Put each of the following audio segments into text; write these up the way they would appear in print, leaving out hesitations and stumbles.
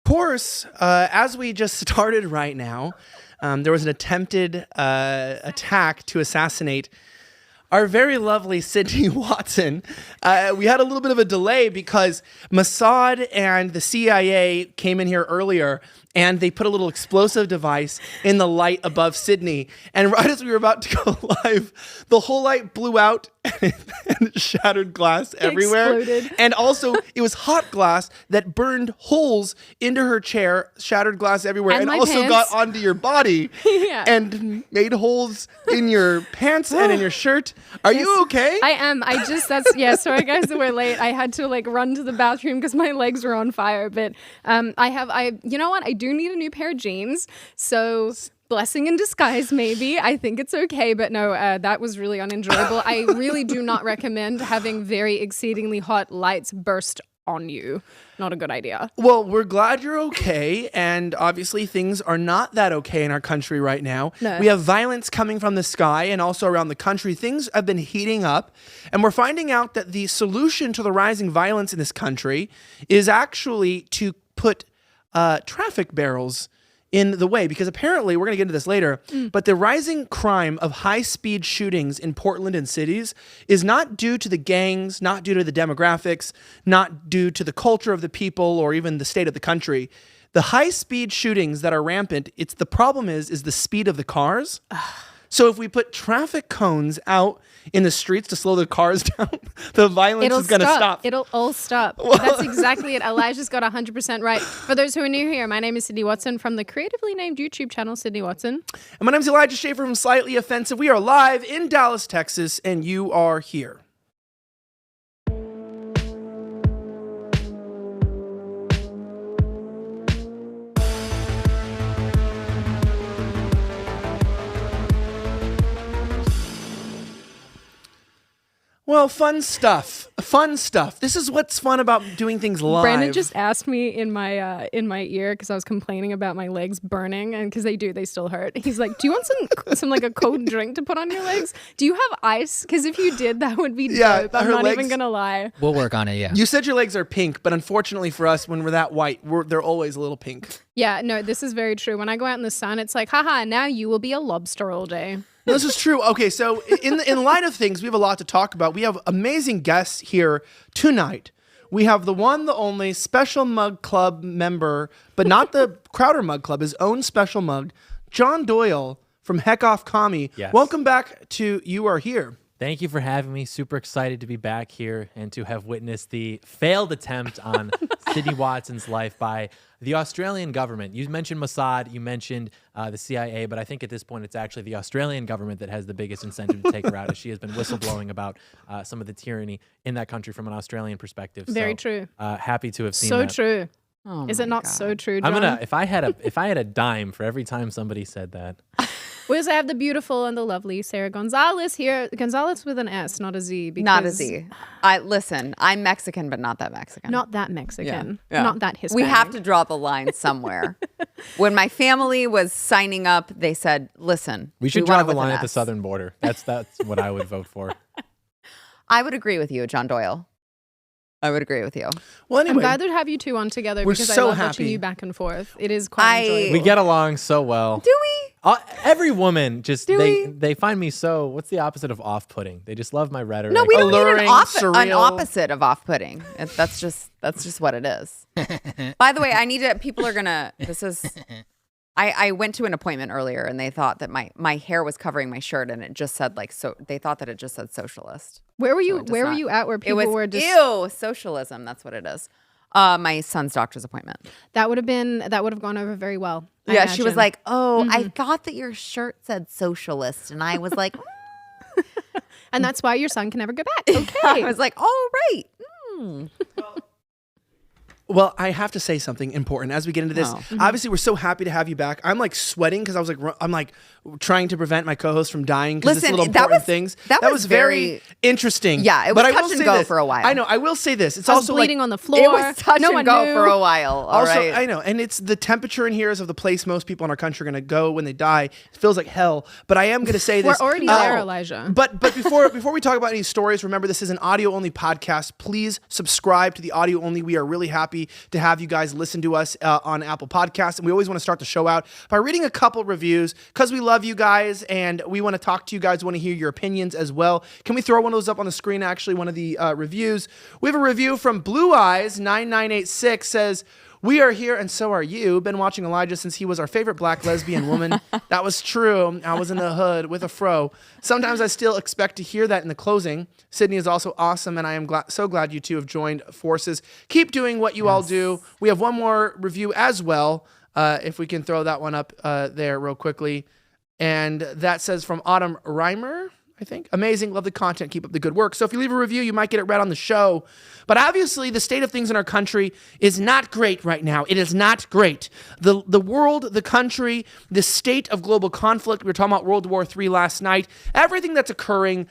course, as we just started right now, there was an attempted attack to assassinate our very lovely Sydney Watson. We had a little bit of a delay because Mossad and the CIA came in here earlier and they put a little explosive device in the light above Sydney. And right as we were about to go live, the whole light blew out and it shattered glass everywhere. Exploded. And also, it was hot glass that burned holes into her chair, shattered glass everywhere, And and my also pants. got onto your body Yeah. and made holes in your pants and in your shirt. Are you okay? I am. Sorry guys that we're late. I had to run to the bathroom because my legs were on fire. But you know what? I do need a new pair of jeans. So blessing in disguise, maybe. I think it's okay. But no, that was really unenjoyable. I really do not recommend having very exceedingly hot lights burst on you. Not a good idea. Well, we're glad you're okay, and obviously things are not that okay in our country right now. No. We have violence coming from the sky and also around the country. Things have been heating up, and we're finding out that the solution to the rising violence in this country is actually to put traffic barrels in the way, because apparently, we're going to get into this later, but the rising crime of high-speed shootings in Portland and cities is not due to the gangs, not due to the demographics, not due to the culture of the people or even the state of the country. The high-speed shootings that are rampant, the problem is the speed of the cars. So if we put traffic cones out in the streets to slow the cars down, the violence is going to stop. It'll all stop. That's exactly it. Elijah's got 100% right. For those who are new here, my name is Sydney Watson from the creatively named YouTube channel, Sydney Watson. And my name is Elijah Schaefer from Slightly Offensive. We are live in Dallas, Texas, and you are here. Well, fun stuff. This is what's fun about doing things live. Brandon just asked me in my ear because I was complaining about my legs burning, and because they still hurt. He's like, "Do you want some like a cold drink to put on your legs? Do you have ice? Because if you did, that would be dope. I'm not even gonna lie." We'll work on it. Yeah. You said your legs are pink, but unfortunately for us, when we're that white, they're always a little pink. Yeah, no, this is very true. When I go out in the sun, it's like, haha, now you will be a lobster all day. This is true. Okay, so in light of things, we have a lot to talk about. We have amazing guests here tonight. We have the one, the only Special Mug Club member, but not the Crowder Mug Club, his own special mug, John Doyle from Heck Off Commie. Yes. Welcome back to You Are Here. Thank you for having me. Super excited to be back here and to have witnessed the failed attempt on Sydney Watson's life by the Australian government. You mentioned Mossad, you mentioned the CIA, but I think at this point it's actually the Australian government that has the biggest incentive to take her out, as she has been whistleblowing about some of the tyranny in that country from an Australian perspective. Very true. Happy to have seen So that. true. Oh Is it not God. so true, John? I'm gonna if I had a dime for every time somebody said that. We also have the beautiful and the lovely Sara Gonzales here. Gonzales with an S, not a Z. Because Not a Z. Listen, I'm Mexican, but not that Mexican. Not that Mexican. Yeah. Not that Hispanic. We have to draw the line somewhere. When my family was signing up, they said, listen. We should want draw it the with line an at the S. southern border. That's what I would vote for. I would agree with you, John Doyle. I would agree with you. Well, anyway, I'm glad to have you two on together we're because so I love watching happy. you back and forth. It is quite enjoyable. We get along so well. Do we? Every woman just Do we? they find me so. What's the opposite of off-putting? They just love my rhetoric. No, we don't need Alluring, an surreal. opposite of off-putting. That's just what it is. By the way, I need to. People are gonna. This is. I went to an appointment earlier and they thought that my hair was covering my shirt and it just said they thought that it just said socialist. Where were you? So it does Where were not. you at? Where It people was were just ew socialism. That's what it is. My son's doctor's appointment. that would have gone over very well. I Yeah, she was imagine. like, "Oh, I thought that your shirt said socialist," and I was like, and that's why your son can never go back. Okay. I was like, "Oh, right." Well, I have to say something important as we get into this. Oh. Obviously, we're so happy to have you back. I'm like sweating because I'm like trying to prevent my co-host from dying because it's Listen, little that important was- things. that was very interesting. Yeah, it was But I touch will and say go this. for a while. I know. I will say this. It's I was also bleeding like, on the floor. It was touch no and one go knew. for a while. All also, right. I know, and it's the temperature in here is of the place most people in our country are going to go when they die. It feels like hell. But I am going to say this. We're already there, Elijah. But before we talk about any stories, remember this is an audio only podcast. Please subscribe to the audio only. We are really happy happy to have you guys listen to us on Apple Podcasts. And we always want to start the show out by reading a couple reviews because we love you guys and we want to talk to you guys, want to hear your opinions as well. Can we throw one of those up on the screen, actually, one of the reviews? We have a review from Blue Eyes 9986 says, "We are here and so are you. Been watching Elijah since he was our favorite black lesbian woman." That was true. I was in the hood with a fro. Sometimes I still expect to hear that in the closing. Sydney is also awesome, and I am so glad you two have joined forces. Keep doing what you all do. We have one more review as well, if we can throw that one up there real quickly. And that says from Autumn Reimer, I think. "Amazing. Love the content. Keep up the good work." So if you leave a review, you might get it read on the show. But obviously, the state of things in our country is not great right now. It is not great. The world, the country, the state of global conflict, we were talking about World War III last night, everything that's occurring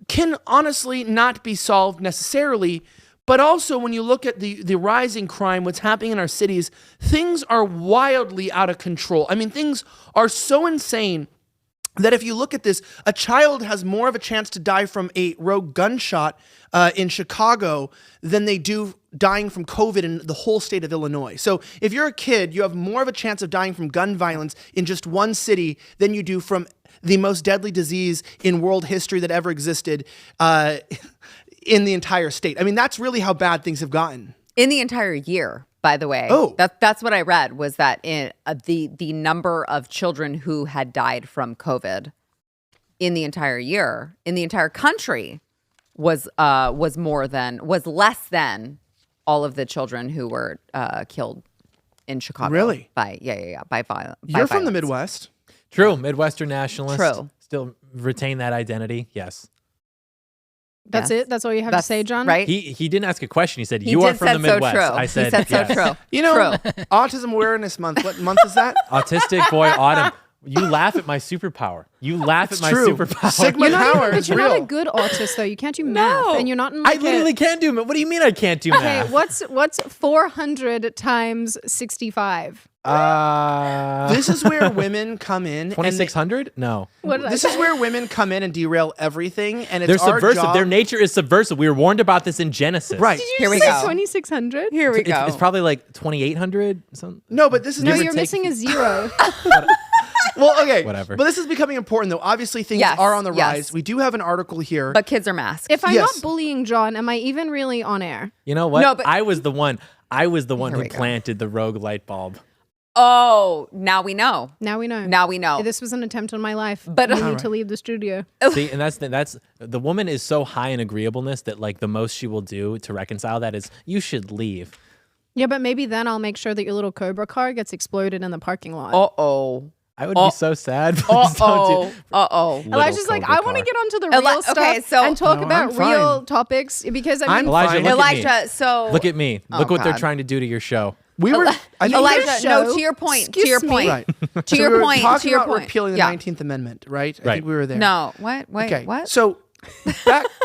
can honestly not be solved necessarily. But also, when you look at the rising crime, what's happening in our cities, things are wildly out of control. I mean, things are so insane that if you look at this, a child has more of a chance to die from a rogue gunshot in Chicago than they do dying from COVID in the whole state of Illinois. So if you're a kid, you have more of a chance of dying from gun violence in just one city than you do from the most deadly disease in world history that ever existed in the entire state. I mean, that's really how bad things have gotten. In the entire year, by the way. Oh. That's what I read, was that in the number of children who had died from COVID in the entire year, in the entire country, was less than all of the children who were killed in Chicago. Really? By violence. You're from the Midwest. True. Midwestern nationalist. True. Still retain that identity. Yes. That's Yes. it? That's all you have to That's say, John? right? He didn't ask a question. He said, He "You are did from said the Midwest." So true. I said, he said yes. so true. You know, True. Autism Awareness Month. What month is that? Autistic boy Autumn. You laugh at my superpower. You laugh at my true. superpower. Sigma You're not, power even, but is you're real. not a good autist, though. You can't do math, and you're not in I like literally can't do math. What do you mean I can't do Okay, math? what's 400 times 65? This is where women come in. and 2600? No. What did I This say? is where women come in and derail everything, and it's They're our subversive. job. Their nature is subversive. We were warned about this in Genesis. Right. Did you Here we just say go. 2600? Here we It's, go. it's probably like 2800. No, but this is No, Give or you're take- missing a zero. well, okay. Whatever. But this is becoming important, though. Obviously, things Yes, are on the yes. rise. We do have an article here. But kids are masked. If I'm Yes. not bullying John, am I even really on air? You know what? No, but- I was the one Here who we go. planted the rogue light bulb. Oh, now we know. Now we know. Now we know. This was an attempt on my life. But- I need to leave the studio. See, and that's the woman is so high in agreeableness that like the most she will do to reconcile that is you should leave. Yeah, but maybe then I'll make sure that your little Cobra car gets exploded in the parking lot. Uh-oh. I would be so sad. Please don't do- Uh-oh. Little Elijah's like, Cobra I want to car. get onto the real stuff okay, so- and talk No, about I'm fine. real topics because I mean, I'm Elijah, fine. look at me. Elijah, so Look at me. Oh, Look what they're God. trying to do to your show. we were. I think Elijah, no, show. to your point. Excuse to your me. point. Right. To So your we were point. talking To your about point. repealing the Yeah. 19th Amendment, right? I Right. think we were there. No. What? Wait. Okay. What? So,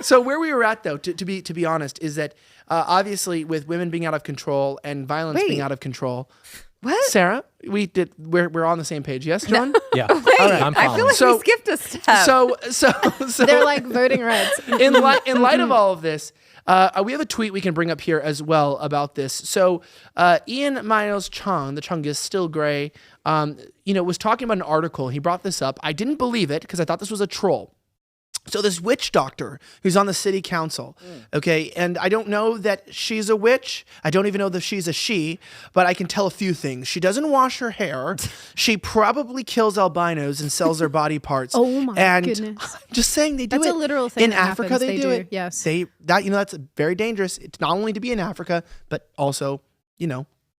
so where we were at, though, to be honest, is that obviously with women being out of control and violence Wait. being out of control, What? Sarah, we're on the same page. Yes, John. Yeah. Wait, I'm I feel following. like So- we skipped a step. So they're like voting rights. in light of all of this, we have a tweet we can bring up here as well about this. So Ian Miles Chung, the Chung is still gray, was talking about an article. He brought this up. I didn't believe it because I thought this was a troll. So this witch doctor who's on the city council, okay, and I don't know that she's a witch. I don't even know that she's a she, but I can tell a few things. She doesn't wash her hair. She probably kills albinos and sells their body parts. Oh my and goodness. I'm just saying they do That's it. a literal thing In that Africa, happens. they They do do, it. yes. That's very dangerous. It's not only to be in Africa, but also,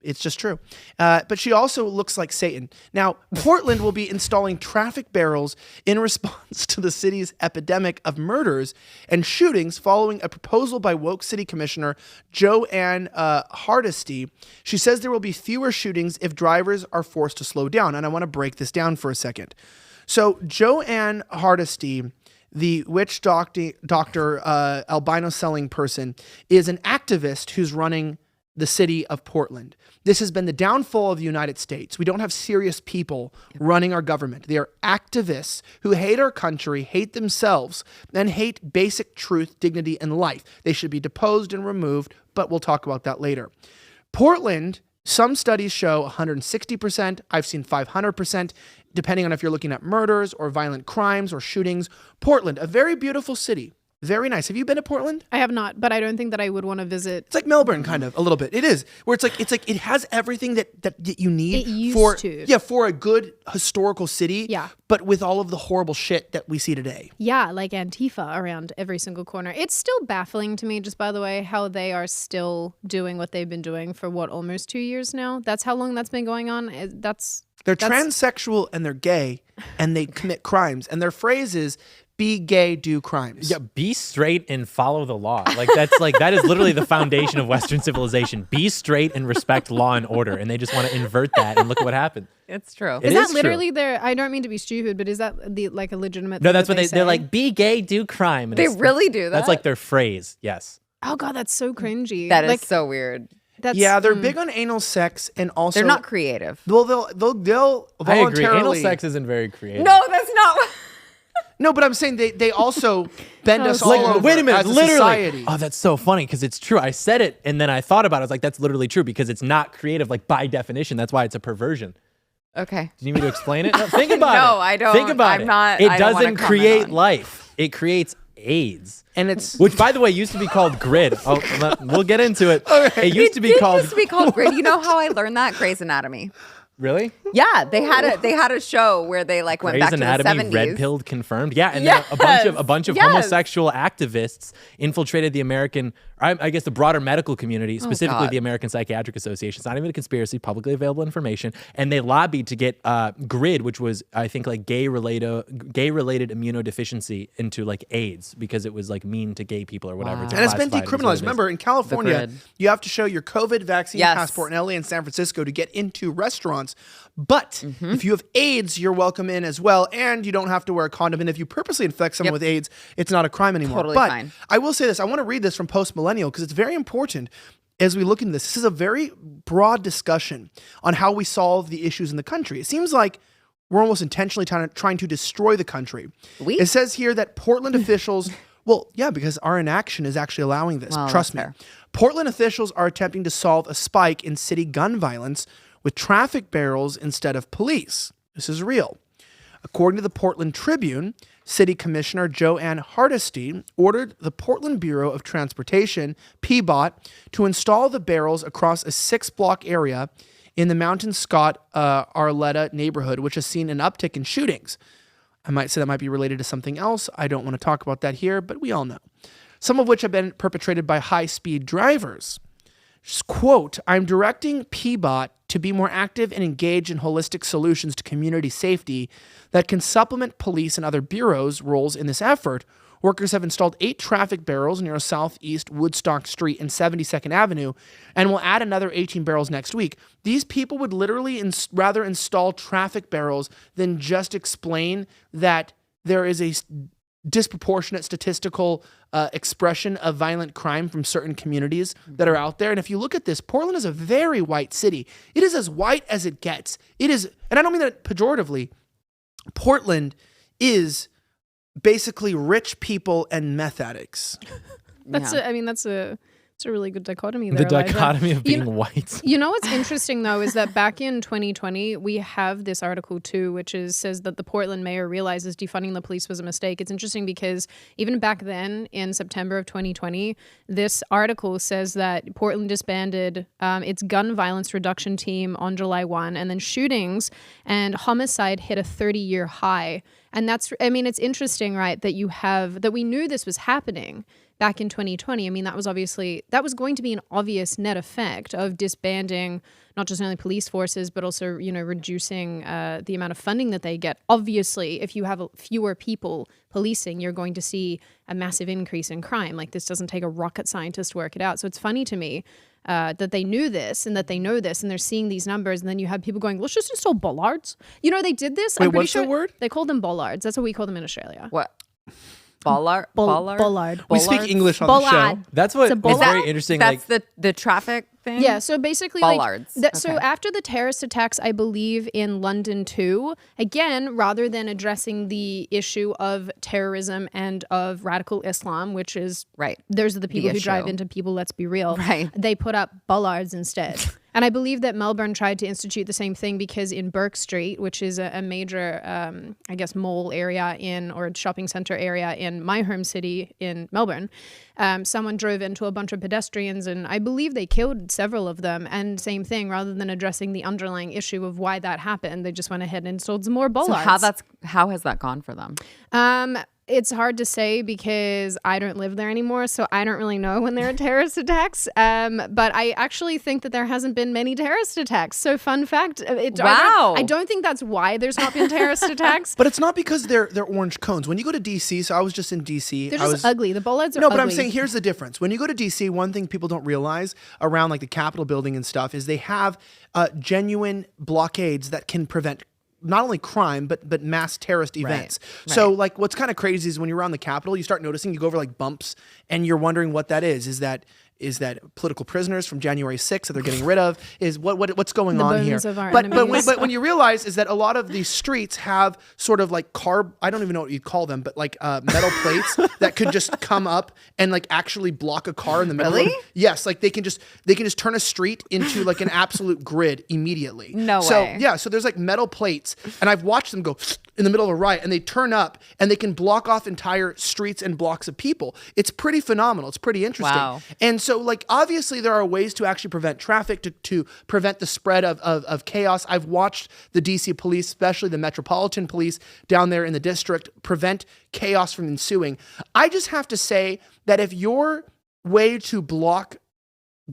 it's just true. But she also looks like Satan. Now, Portland will be installing traffic barrels in response to the city's epidemic of murders and shootings following a proposal by Woke City Commissioner Joanne Hardesty. She says there will be fewer shootings if drivers are forced to slow down. And I want to break this down for a second. So Joanne Hardesty, the witch doctor albino selling person, is an activist who's running the city of Portland. This has been the downfall of the United States. We don't have serious people running our government. They are activists who hate our country, hate themselves, and hate basic truth, dignity, and life. They should be deposed and removed, but we'll talk about that later. Portland, some studies show 160%. I've seen 500%, depending on if you're looking at murders or violent crimes or shootings. Portland, a very beautiful city. Very nice. Have you been to Portland? I have not, but I don't think that I would want to visit. It's like Melbourne, kind of, a little bit. It is, where it's like it has everything that you need It used for to. yeah, for a good historical city. Yeah. But with all of the horrible shit that we see today. Yeah, like Antifa around every single corner. It's still baffling to me, just by the way, how they are still doing what they've been doing for almost 2 years now. That's how long that's been going on. They're transsexual and they're gay and they commit crimes. And their phrase is, be gay, do crimes. Yeah, be straight and follow the law. That is literally the foundation of Western civilization. Be straight and respect law and order. And they just want to invert that, and look at what happened. It's true. It Is that is literally their? I don't mean to be stupid, but is that like a legitimate? No, thing that's that what they're say? like. Be gay, do crime. And They it's- really do that? That's like their phrase. Yes. Oh god, that's so cringy. That is like, so weird. That's, Yeah, they're big on anal sex and also They're not creative. Well, they'll I agree. voluntarily. Anal sex isn't very creative. No, that's not. No, but I'm saying they also bend us all Like, over wait a minute, as a literally. society. Oh, that's so funny because it's true. I said it and then I thought about it. I was like, that's literally true because it's not creative, like by definition. That's why it's a perversion. Okay. Do you need me to explain it? No, think about it. No, I don't. Think about I'm it. not- It I don't wanna doesn't comment create on. life. It creates AIDS. And it's Which, by the way, used to be called grid. Oh, we'll get into it. It used to be It called. used to be called grid. You know how I learned that? Grey's Anatomy. Really? Yeah, they had a show where they like went Grey's back to the Anatomy 70s. red pilled confirmed. Yeah, and then a bunch of Yes. homosexual activists infiltrated the American, I guess the broader medical community, specifically God. the American Psychiatric Association. It's not even a conspiracy, publicly available information, and they lobbied to get GRID, which was I think like gay related immunodeficiency, into like AIDS because it was like mean to gay people or whatever. Wow. to and it's been classify it as what it decriminalized. is. Remember, in California, grid. you have to show your COVID vaccine Yes. passport in LA and San Francisco to get into restaurants. But Mm-hmm. if you have AIDS, you're welcome in as well, and you don't have to wear a condom. And if you purposely infect someone with AIDS, it's not a crime anymore. Totally but fine. I will say this: I want to read this from Post Millennial because it's very important as we look into this. This is a very broad discussion on how we solve the issues in the country. It seems like we're almost intentionally trying to destroy the country. It says here that Portland officials. Well, yeah, because our inaction is actually allowing this. Well, Trust me. that's fair. Portland officials are attempting to solve a spike in city gun violence with traffic barrels instead of police. This is real. According to the Portland Tribune, City Commissioner Joanne Hardesty ordered the Portland Bureau of Transportation, PBOT, to install the barrels across a 6-block area in the Mountain Scott Arletta neighborhood, which has seen an uptick in shootings. I might say that might be related to something else. I don't want to talk about that here, but we all know. Some of which have been perpetrated by high-speed drivers. Quote, I'm directing PBOT to be more active and engage in holistic solutions to community safety that can supplement police and other bureaus' roles in this effort. Workers have installed 8 traffic barrels near Southeast Woodstock Street and 72nd Avenue and will add another 18 barrels next week. These people would literally rather install traffic barrels than just explain that there is a disproportionate statistical expression of violent crime from certain communities that are out there. And if you look at this, Portland is a very white city. It is as white as it gets. It is, and I don't mean that pejoratively, Portland is basically rich people and meth addicts. That's a really good dichotomy there. The Elijah. dichotomy of You being know- white. You know what's interesting though is that back in 2020 we have this article too, which says that the Portland mayor realizes defunding the police was a mistake. It's interesting because even back then in September of 2020, this article says that Portland disbanded its gun violence reduction team on July 1, and then shootings and homicide hit a 30-year high. And it's interesting, right, that we knew this was happening back in 2020. I mean, that was going to be an obvious net effect of disbanding not just only police forces, but also, reducing the amount of funding that they get. Obviously, if you have fewer people policing, you're going to see a massive increase in crime. Like, this doesn't take a rocket scientist to work it out. So it's funny to me that they knew this and that they know this and they're seeing these numbers, and then you have people going, let's just install bollards. They did this. Wait, I'm pretty what's sure the word? They called them bollards. That's what we call them in Australia. What? Bollard? Bollard. We speak English on the Bollard. show. That's what It's a is very bollard. interesting. That's Like the traffic thing? Yeah, so basically, Bollards. So Okay. after the terrorist attacks, I believe in London too, again, rather than addressing the issue of terrorism and of radical Islam, which is Right. those are the people who drive issue. into people. Let's be real. Right. They put up bollards instead. And I believe that Melbourne tried to institute the same thing because in Burke Street, which is a major, I guess, mall area or shopping center area in my home city in Melbourne, someone drove into a bunch of pedestrians and I believe they killed several of them. And same thing, rather than addressing the underlying issue of why that happened, they just went ahead and installed some more bollards. So how has that gone for them? It's hard to say because I don't live there anymore, so I don't really know when there are terrorist attacks. But I actually think that there hasn't been many terrorist attacks. So fun fact, Wow. I don't think that's why there's not been terrorist attacks. But it's not because they're orange cones. When you go to DC, so I was just in DC. They're I just was ugly. The bollards are No, ugly. but I'm saying here's the difference. When you go to DC, one thing people don't realize around like the Capitol building and stuff is they have genuine blockades that can prevent not only crime but mass terrorist events. So like what's kind of crazy is when you're around the Capitol, you start noticing you go over like bumps and you're wondering what that is. Is that political prisoners from January 6th that they're getting rid of? Is what's going on here? bones of our But enemies. when you realize is that a lot of these streets have sort of like I don't even know what you'd call them, but like metal plates that could just come up and like actually block a car in the middle. Really? Yes, like they can just turn a street into like an absolute grid immediately. No so, way. Yeah, so there's like metal plates, and I've watched them go in the middle of a riot, and they turn up, and they can block off entire streets and blocks of people. It's pretty phenomenal. It's pretty interesting. Wow. And so, like, obviously, there are ways to actually prevent traffic, to prevent the spread of chaos. I've watched the DC police, especially the Metropolitan Police down there in the district, prevent chaos from ensuing. I just have to say that if your way to block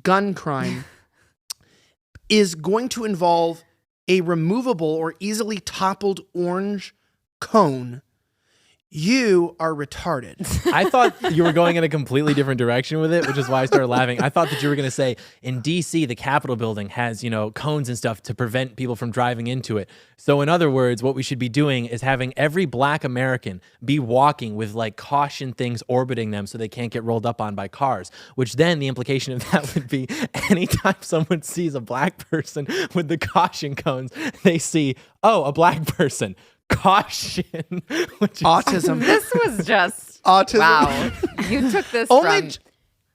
gun crime is going to involve a removable or easily toppled orange cone, you are retarded. I thought you were going in a completely different direction with it, which is why I started laughing. I thought that you were going to say in DC, the Capitol building has, cones and stuff to prevent people from driving into it. So in other words, what we should be doing is having every black American be walking with like caution things orbiting them so they can't get rolled up on by cars, which then the implication of that would be anytime someone sees a black person with the caution cones, they see, oh, a black person. Caution. Autism. This was just Autism. Wow. You took this from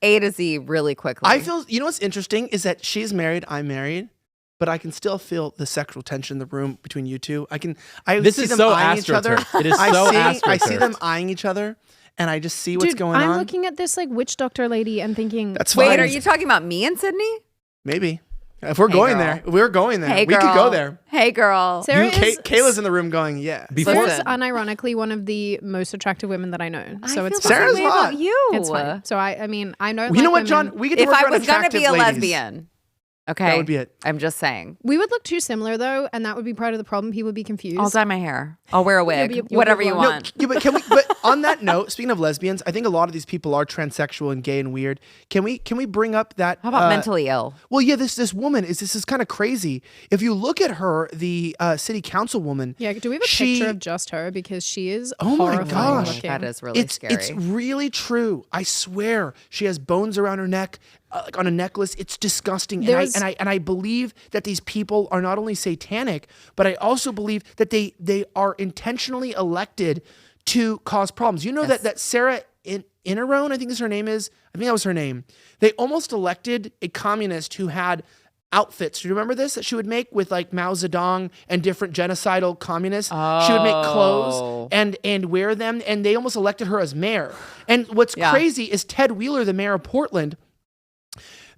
A to Z really quickly. I feel, what's interesting is that she's married, I'm married, but I can still feel the sexual tension in the room between you two. This see is them so eyeing each other. astroturf. It is so I see astroturf. them eyeing each other, and I just see what's Dude, going I'm on. looking at this like witch doctor lady and thinking, That's Wait, fine. are you talking about me and Sydney? Maybe. If we're going girl. there, we're going there. Hey, We girl. could go there. Hey, girl. Sarah Kayla's in the room going, yeah. Sarah's Listen. unironically one of the most attractive women that I know. So I it's feel the Sarah's same way hot. about you. It's fine. So I mean, I know. You know what, women. John? We get to If work I around was gonna attractive be a ladies. lesbian, okay, That would be it. I'm just saying. We would look too similar though, and that would be part of the problem. People would be confused. I'll dye my hair. I'll wear a wig. You'll be whatever you blonde. want. Yeah, but on that note, speaking of lesbians, I think a lot of these people are transsexual and gay and weird. Can we bring up that? How about mentally ill? Well, yeah, this woman this is kind of crazy. If you look at her, the city councilwoman. Yeah, do we have a picture of just her because she is Oh my horrifying gosh. looking. That is really scary. It's really true. I swear, she has bones around her neck, like on a necklace. It's disgusting, and I believe that these people are not only satanic, but I also believe that they are intentionally elected to cause problems. You know that Sara Inarone, I think is her name is. I think that was her name. They almost elected a communist who had outfits. Do you remember this? That she would make with like Mao Zedong and different genocidal communists. She would make clothes and wear them, and they almost elected her as mayor. And what's crazy is Ted Wheeler, the mayor of Portland.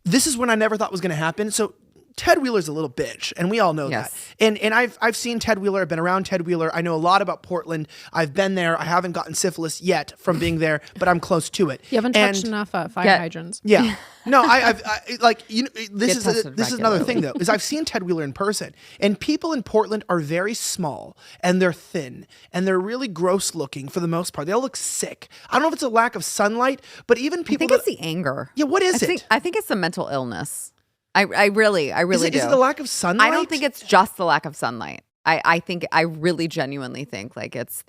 This is when I never thought was going to happen. So Ted Wheeler's a little bitch, and we all know that. And I've seen Ted Wheeler. I've been around Ted Wheeler. I know a lot about Portland. I've been there. I haven't gotten syphilis yet from being there, but I'm close to it. You haven't touched enough fire hydrants. Yeah. No, I've like this is tested another thing regularly. though, is I've seen Ted Wheeler in person, and people in Portland are very small and they're thin and they're really gross looking for the most part. They all look sick. I don't know if it's a lack of sunlight, but even people. I think it's the anger. Yeah, what is it? I think it's the mental illness. I really do. Is it the lack of sunlight? I don't think it's just the lack of sunlight. I really genuinely think like it's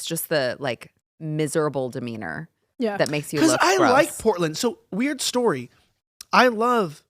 just the like miserable demeanor that makes you look I gross. like Portland. So weird story. I love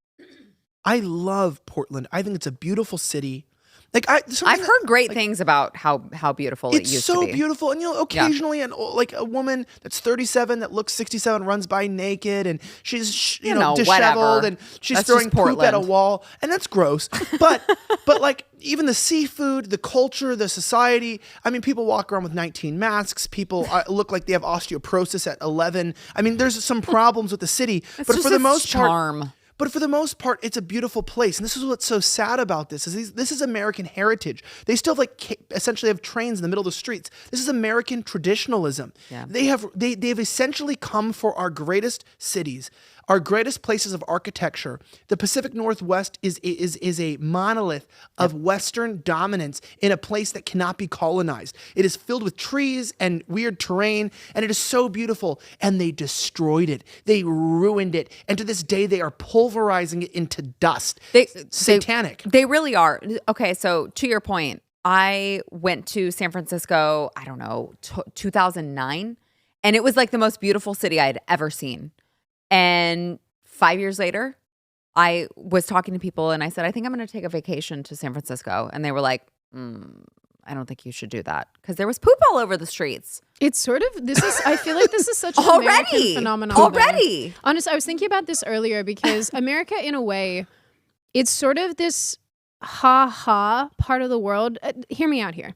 I love Portland. I think it's a beautiful city. Like I've heard great things about how beautiful it it's used so to be. beautiful, and occasionally like a woman that's 37 that looks 67 runs by naked, and she's disheveled, whatever. and she's That's throwing just poop at a Portland. wall, and that's gross. But like even the seafood, the culture, the society. I mean, people walk around with 19 masks. People look like they have osteoporosis at 11. I mean, there's some problems with the city, but just for the its most part. charm. But for the most part, it's a beautiful place. And this is what's so sad about this is this is American heritage. They still have essentially have trains in the middle of the streets. This is American traditionalism. Yeah. They've essentially come for our greatest cities, our greatest places of architecture. The Pacific Northwest is a monolith of Western dominance in a place that cannot be colonized. It is filled with trees and weird terrain, and it is so beautiful. And they destroyed it. They ruined it. And to this day, they are pulverizing it into dust. Satanic. They really are. Okay, so to your point, I went to San Francisco, I don't know, 2009, and it was like the most beautiful city I had ever seen. And 5 years later, I was talking to people and I said, I think I'm going to take a vacation to San Francisco. And they were like, I don't think you should do that because there was poop all over the streets. It's sort of, I feel like this is such an Already. American phenomenon. Already. Honestly, I was thinking about this earlier because America, in a way, it's sort of this ha-ha part of the world. Hear me out here.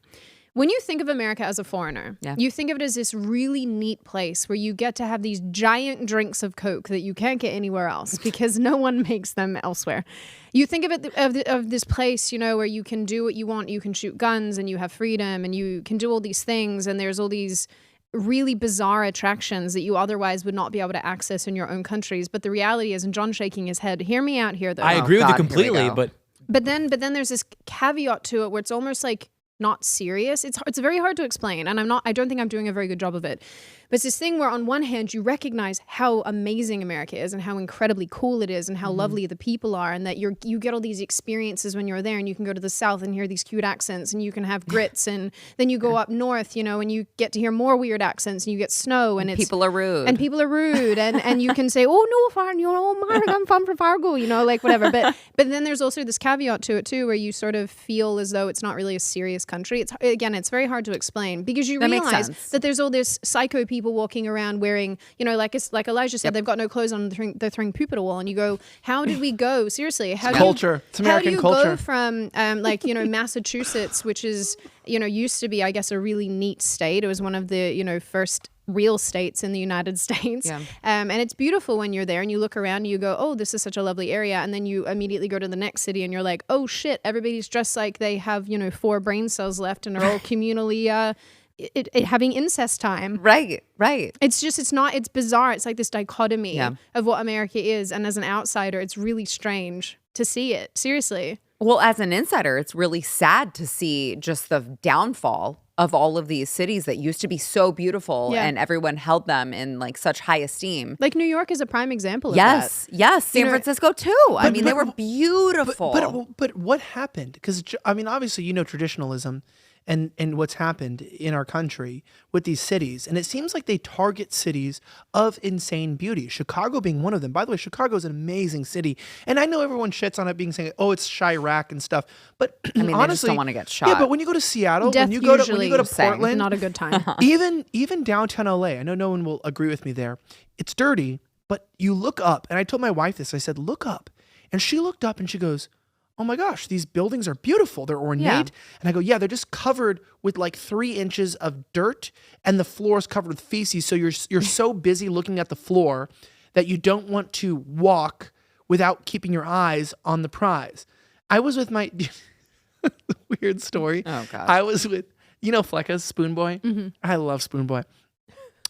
When you think of America as a foreigner, you think of it as this really neat place where you get to have these giant drinks of Coke that you can't get anywhere else because no one makes them elsewhere. You think of it of this place, where you can do what you want. You can shoot guns and you have freedom and you can do all these things. And there's all these really bizarre attractions that you otherwise would not be able to access in your own countries. But the reality is, and John's shaking his head, hear me out here though. I agree with you God, here we completely, go. but then there's this caveat to it where it's almost like not serious. It's very hard to explain, and I don't think I'm doing a very good job of it. But it's this thing where on one hand you recognize how amazing America is and how incredibly cool it is and how lovely the people are, and that you get all these experiences when you're there, and you can go to the South and hear these cute accents, and you can have grits, and then you go up north, and you get to hear more weird accents, and you get snow, and People are rude. and you can say, oh no, I'm from Fargo, like whatever. But then there's also this caveat to it too, where you sort of feel as though it's not really a serious country. It's very hard to explain because you That makes realize sense. that there's all this psycho people walking around wearing, like Elijah said, they've got no clothes on, they're throwing poop at a wall, and you go, how did we go? Seriously, how do culture. It's American how do you culture. go from Massachusetts, which is used to be, I guess, a really neat state. It was one of the first real states in the United States. Yeah. And it's beautiful when you're there and you look around and you go, oh, this is such a lovely area. And then you immediately go to the next city and you're like, oh shit, everybody's dressed like they have, 4 brain cells left and are all communally having incest time. Right. It's bizarre. It's like this dichotomy Yeah. of what America is. And as an outsider, it's really strange to see it. Seriously. Well, as an insider, it's really sad to see just the downfall of all of these cities that used to be so beautiful and everyone held them in like such high esteem. Like New York is a prime example of that. Yes. San Francisco too. I mean, they were beautiful. But what happened? Because obviously, traditionalism and what's happened in our country with these cities. And it seems like they target cities of insane beauty. Chicago being one of them. By the way, Chicago is an amazing city. And I know everyone shits on it saying, oh, it's Chirac and stuff. But I mean, honestly, they just don't want to get shot. Yeah, but when you go to Seattle, Death when you go to usually Portland, not a good time. even downtown LA, I know no one will agree with me there. It's dirty, but you look up. And I told my wife this. I said, look up. And she looked up and she goes, oh my gosh, these buildings are beautiful. They're ornate. Yeah. And I go, yeah, they're just covered with like 3 inches of dirt and the floor is covered with feces. So you're so busy looking at the floor that you don't want to walk without keeping your eyes on the prize. I was with my weird story. Oh God. I was with, Flecka's Spoon Boy? Mm-hmm. I love Spoon Boy.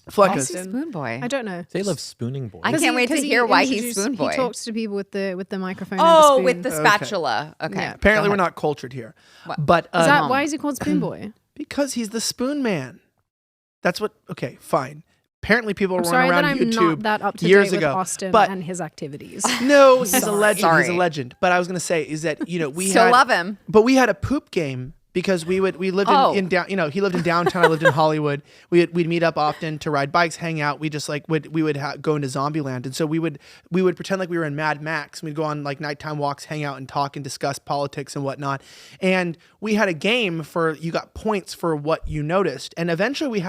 Why's Flecka's. he Spoon Boy? I don't know. they love spooning boys. I can't wait to hear why he's Spoon Boy. He talks to people with the microphone. Oh, and with the the spoon. spatula. Okay. Yeah. Apparently Go we're ahead. not cultured here. But Is that why is he called Spoon Boy? because he's the spoon man. That's what, okay, fine. Apparently people I'm were sorry running that around I'm YouTube not that up to years date ago. with Austin But and his activities. no, he's a legend. He's Sorry. a legend. But I was going to say is that, we Still had, love him. But we had a poop game because we lived in down, he lived in downtown, I lived in Hollywood. We'd meet up often to ride bikes, hang out. We just like we would go into Zombieland, and so we would pretend like we were in Mad Max. We'd go on like nighttime walks, hang out, and talk and discuss politics and whatnot. And we had a game for you got points for what you noticed, and eventually we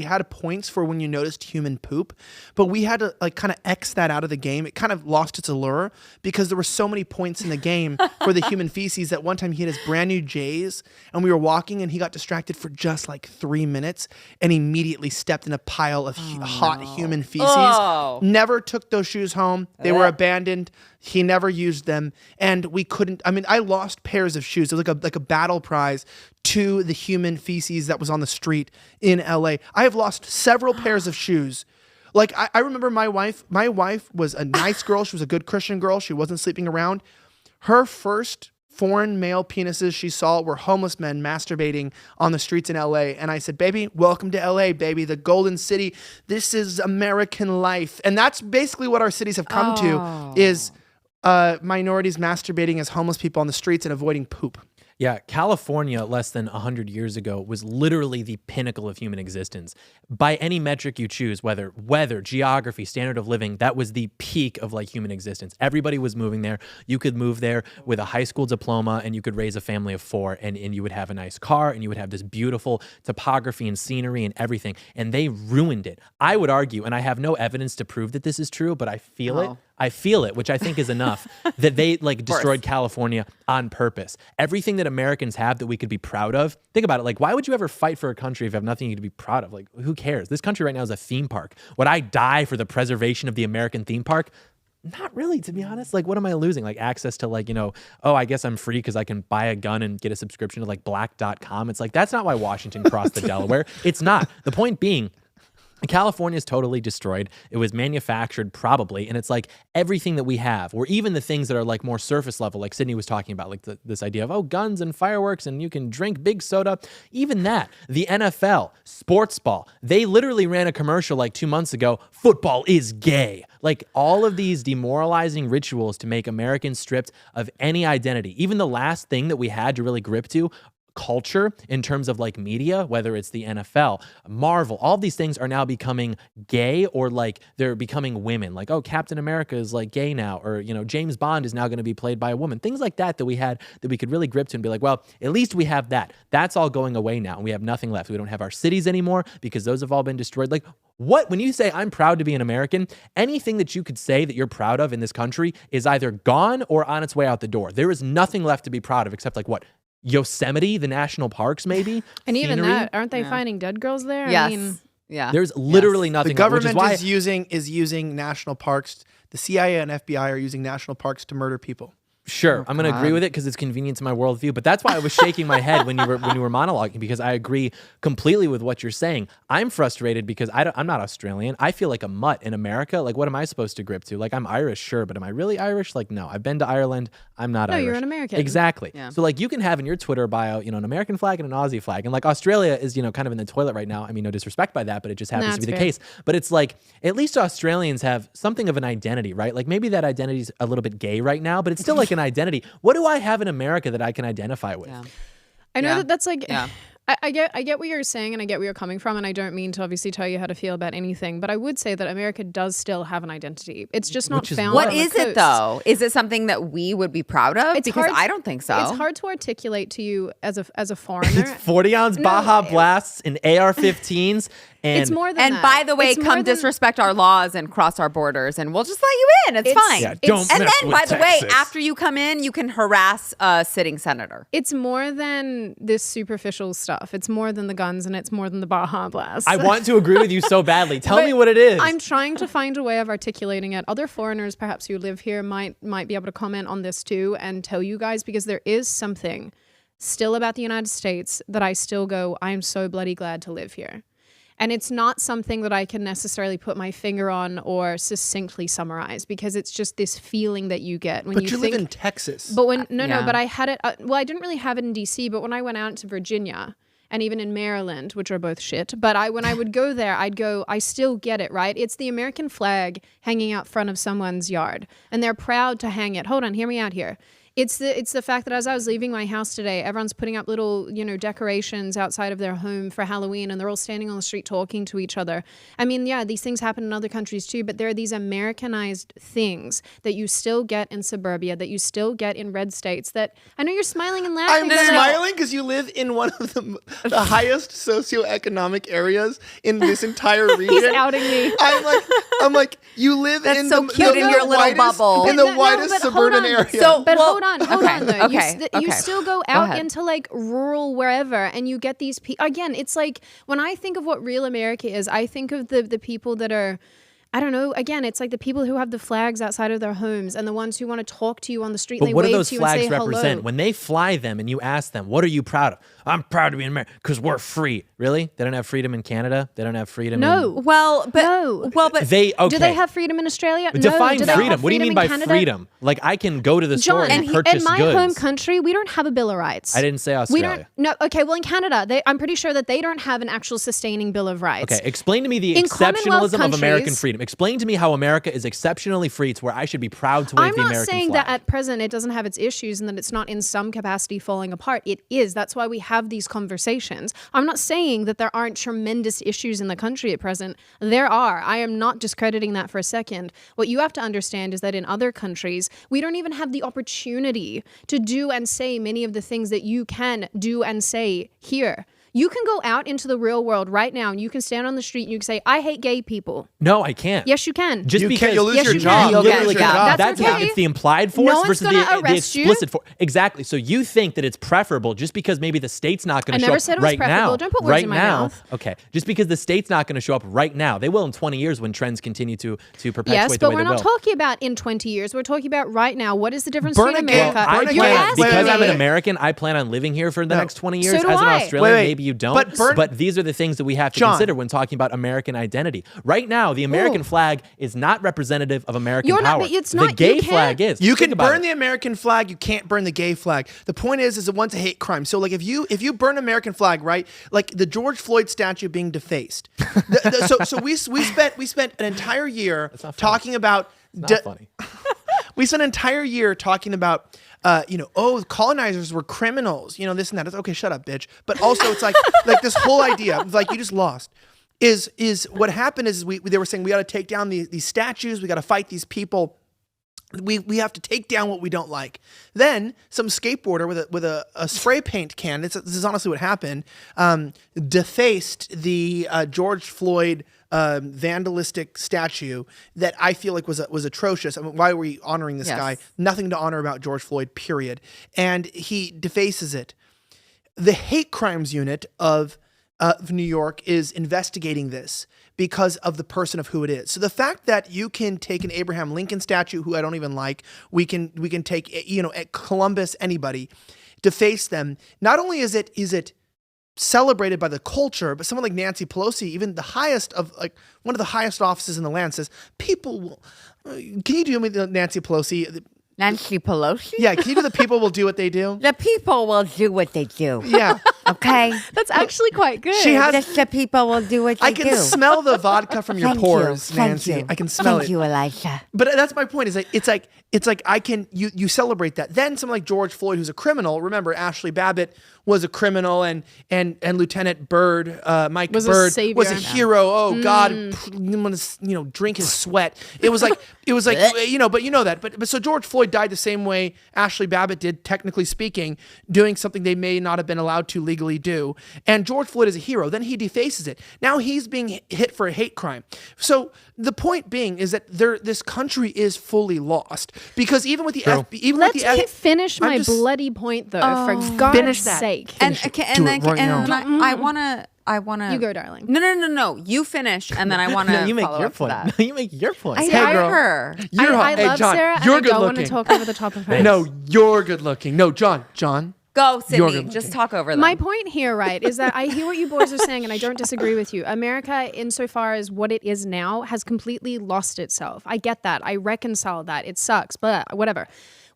had points for when you noticed human poop, but we had to like kind of X that out of the game. It kind of lost its allure because there were so many points in the game for the human feces that one time he had his brand new J's. And we were walking and he got distracted for just like 3 minutes and immediately stepped in a pile of hot human feces. Oh. Never took those shoes home. They were abandoned. He never used them. And we couldn't, I lost pairs of shoes. It was like a battle prize to the human feces that was on the street in LA. I have lost several pairs of shoes. Like I remember my wife was a nice girl. She was a good Christian girl. She wasn't sleeping around. Her first foreign male penises she saw were homeless men masturbating on the streets in LA. And I said, baby, welcome to LA, baby, the Golden City. This is American life. And that's basically what our cities have come to is minorities masturbating as homeless people on the streets and avoiding poop. Yeah, California less than 100 years ago was literally the pinnacle of human existence. By any metric you choose, whether weather, geography, standard of living, that was the peak of like human existence. Everybody was moving there. You could move there with a high school diploma and you could raise a family of 4 and you would have a nice car and you would have this beautiful topography and scenery and everything. And they ruined it. I would argue, and I have no evidence to prove that this is true, but I feel it. I feel it, which I think is enough, that they like destroyed California on purpose. Everything that Americans have that we could be proud of. Think about it. Like, why would you ever fight for a country if you have nothing you could be proud of? Like, who cares? This country right now is a theme park. Would I die for the preservation of the American theme park? Not really, to be honest. Like, what am I losing? Like access to like, I guess I'm free because I can buy a gun and get a subscription to like black.com. It's like, that's not why Washington crossed the Delaware. It's not. The point being, California is totally destroyed. It was manufactured probably. And it's like everything that we have, or even the things that are like more surface level, like Sydney was talking about, like this idea of, guns and fireworks and you can drink big soda. Even that, the NFL, sports ball, they literally ran a commercial like 2 months ago, football is gay. Like all of these demoralizing rituals to make Americans stripped of any identity. Even the last thing that we had to really grip to, culture in terms of like media, whether it's the NFL, Marvel, all of these things are now becoming gay or like they're becoming women. Like, Captain America is like gay now, or, James Bond is now going to be played by a woman. Things like that we had that we could really grip to and be like, well, at least we have that. That's all going away now. And we have nothing left. We don't have our cities anymore because those have all been destroyed. Like when you say I'm proud to be an American, anything that you could say that you're proud of in this country is either gone or on its way out the door. There is nothing left to be proud of except like what? Yosemite, the national parks, maybe. And even that, aren't they finding dead girls there? Yes. Yeah. There's literally nothing. The government is using national parks. The CIA and FBI are using national parks to murder people. Sure, I'm going to agree with it because it's convenient to my worldview. But that's why I was shaking my head when you were monologuing, because I agree completely with what you're saying. I'm frustrated because I'm not Australian. I feel like a mutt in America. Like, what am I supposed to grip to? Like, I'm Irish, sure, but am I really Irish? Like, no. I've been to Ireland. I'm not Irish. No, you're an American. Exactly. Yeah. So, like, you can have in your Twitter bio, an American flag and an Aussie flag. And, like, Australia is, kind of in the toilet right now. I mean, no disrespect by that, but it just happens to be the case. But it's like, at least Australians have something of an identity, right? Like, maybe that identity is a little bit gay right now, but it's still like an identity. What do I have in America that I can identify with? Yeah. I know that's like, I get what you're saying and I get where you're coming from, and I don't mean to obviously tell you how to feel about anything, but I would say that America does still have an identity. It's just not found. What is it though? Is it something that we would be proud of? Because I don't think so. It's hard to articulate to you as a foreigner. It's 40-ounce Baja Blasts and AR-15s. And it's more than that. By the way, come disrespect our laws and cross our borders, and we'll just let you in. It's fine. Yeah, don't and mess then, with by the way, Texas. after you come in, you can harass a sitting senator. It's more than this superficial stuff. It's more than the guns, and it's more than the Baja Blast. I want to agree with you so badly. Tell me what it is. I'm trying to find a way of articulating it. Other foreigners, perhaps who live here, might be able to comment on this too and tell you guys, because there is something still about the United States that I still go, I am so bloody glad to live here. And it's not something that I can necessarily put my finger on or succinctly summarize, because it's just this feeling that you get when you live in Texas. But but I had it. I didn't really have it in DC, but when I went out to Virginia and even in Maryland, which are both shit, but when I would go there, I still get it, right? It's the American flag hanging out front of someone's yard, and they're proud to hang it. Hold on, hear me out here. It's the fact that as I was leaving my house today, everyone's putting up little, decorations outside of their home for Halloween, and they're all standing on the street talking to each other. I mean, yeah, these things happen in other countries too, but there are these Americanized things that you still get in suburbia, that you still get in red states. That I know you're smiling and laughing. I'm smiling because you live in one of the highest socioeconomic areas in this entire region. He's outing me. I'm like, you live That's in so cute in your little widest, bubble. in the No, widest but hold suburban on. area. So- But Well, hold on okay, though. okay, You still go Go out ahead. into like rural wherever, and you get these people. Again, it's like when I think of what real America is, I think of the people that are. I don't know. Again, it's like the people who have the flags outside of their homes and the ones who want to talk to you on the street. But and they what do wave those to you and flags say represent? hello. When they fly them and you ask them, what are you proud of? I'm proud to be an American because we're free. Really? They don't have freedom in Canada? They don't have freedom No. in... Well, but No. They, okay. Do they have freedom in Australia? No. Define Do they have freedom. What do you mean in by Canada? freedom? Like, I can go to the store John, and purchase in my goods. home country, we don't have a Bill of Rights. I didn't say We Australia. don't. No. Okay. Well, in Canada, I'm pretty sure that they don't have an actual sustaining Bill of Rights. Okay, explain to me the In Commonwealth exceptionalism of American countries- freedom. Explain to me how America is exceptionally free to where I should be proud to wave I'm the not American saying flag. that at present it doesn't have its issues and that it's not in some capacity falling apart. It is. That's why we have these conversations. I'm not saying that there aren't tremendous issues in the country at present. There are. I am not discrediting that for a second. What you have to understand is that in other countries, we don't even have the opportunity to do and say many of the things that you can do and say here. You can go out into the real world right now and you can stand on the street and you can say, I hate gay people. No, I can't. Yes, you can. Just You because can't, you'll lose Yes, your you job. can. You'll Literally get your your job. job. That's That's okay. it's the implied force No one's versus gonna the arrest you. explicit force. Exactly. So you think that it's preferable just because maybe the state's not going I to show never up said it was right preferable. now. Don't put words right in my now. mouth. Okay. Just because the state's not going to show up right now. They will in 20 years when trends continue to perpetuate Yes, the but way we're they not will. talking about in 20 years. We're talking about right now. What is the difference Burn between a gay- America? burn a You're gay- asking Because I'm an me. American, I plan on living here for the No. next 20 years. So do As an I. Australian, Wait, maybe you don't. but these are the things that we have to John. consider when talking about American identity. Right now, the American Ooh. flag is not representative of American You're not- power. but it's the not- gay you can't- flag is. You Think can about burn it. the American flag. You can't burn the gay flag. The point is that one's a hate crime. So like if you burn American flag, right? Like the George Floyd statue being defaced. So we spent an entire year not funny. talking about. Not funny. We spent an entire year talking about. Colonizers were criminals. This and that. It's okay, shut up, bitch. But also, it's like this whole idea, like you just lost. Is what happened is they were saying we got to take down these statues. We got to fight these people. We have to take down what we don't like. Then some skateboarder with a spray paint can. This is honestly what happened. Defaced the George Floyd vandalistic statue that I feel like was atrocious. I mean, why were we honoring this Yes. guy? Nothing to honor about George Floyd. Period. And he defaces it. The hate crimes unit of New York is investigating this because of the person of who it is. So the fact that you can take an Abraham Lincoln statue, who I don't even like, we can take at Columbus, anybody, deface them. Not only is it celebrated by the culture, but someone like Nancy Pelosi, even the highest of one of the highest offices in the land, says people will. Can you do me the Nancy Pelosi? Nancy Pelosi? Yeah, can you do the people will do what they do? The people will do what they do. Yeah. Okay? That's actually quite good. She has. Just the people will do what they I can do. smell the vodka from your Thank pores, you. Thank Nancy. you. I can smell Thank it. you, Elijah. But that's my point. Is like it's like I can you celebrate that. Then someone like George Floyd, who's a criminal. Remember, Ashley Babbitt was a criminal, and Lieutenant Byrd, Mike Was a Byrd, savior. was a hero. Oh God, I'm gonna drink his sweat. It was like but you know that. But so George Floyd died the same way Ashley Babbitt did, technically speaking, doing something they may not have been allowed to legally do. And George Floyd is a hero. Then he defaces it. Now he's being hit for a hate crime. So the point being is that this country is fully lost because even with the True. with Let's the finish I'm my just- bloody point, though, for God's Finish that. sake. And Finish it. okay, Do and it then right and now. then I wanna. You go, darling. No. You finish, and then I wanna. No, you make follow your up to point. that. No, you make your point. I Hey, hire girl. her. You're hot. I Hey, love John, Sarah, and you're I good don't want to looking. talk over the top of her. No, you're good looking. No, John. Go, You're Sydney. good Just looking. talk over them. My point here, right, is that I hear what you boys are saying, and I don't disagree with you. America, insofar as what it is now, has completely lost itself. I get that. I reconcile that. It sucks, but whatever.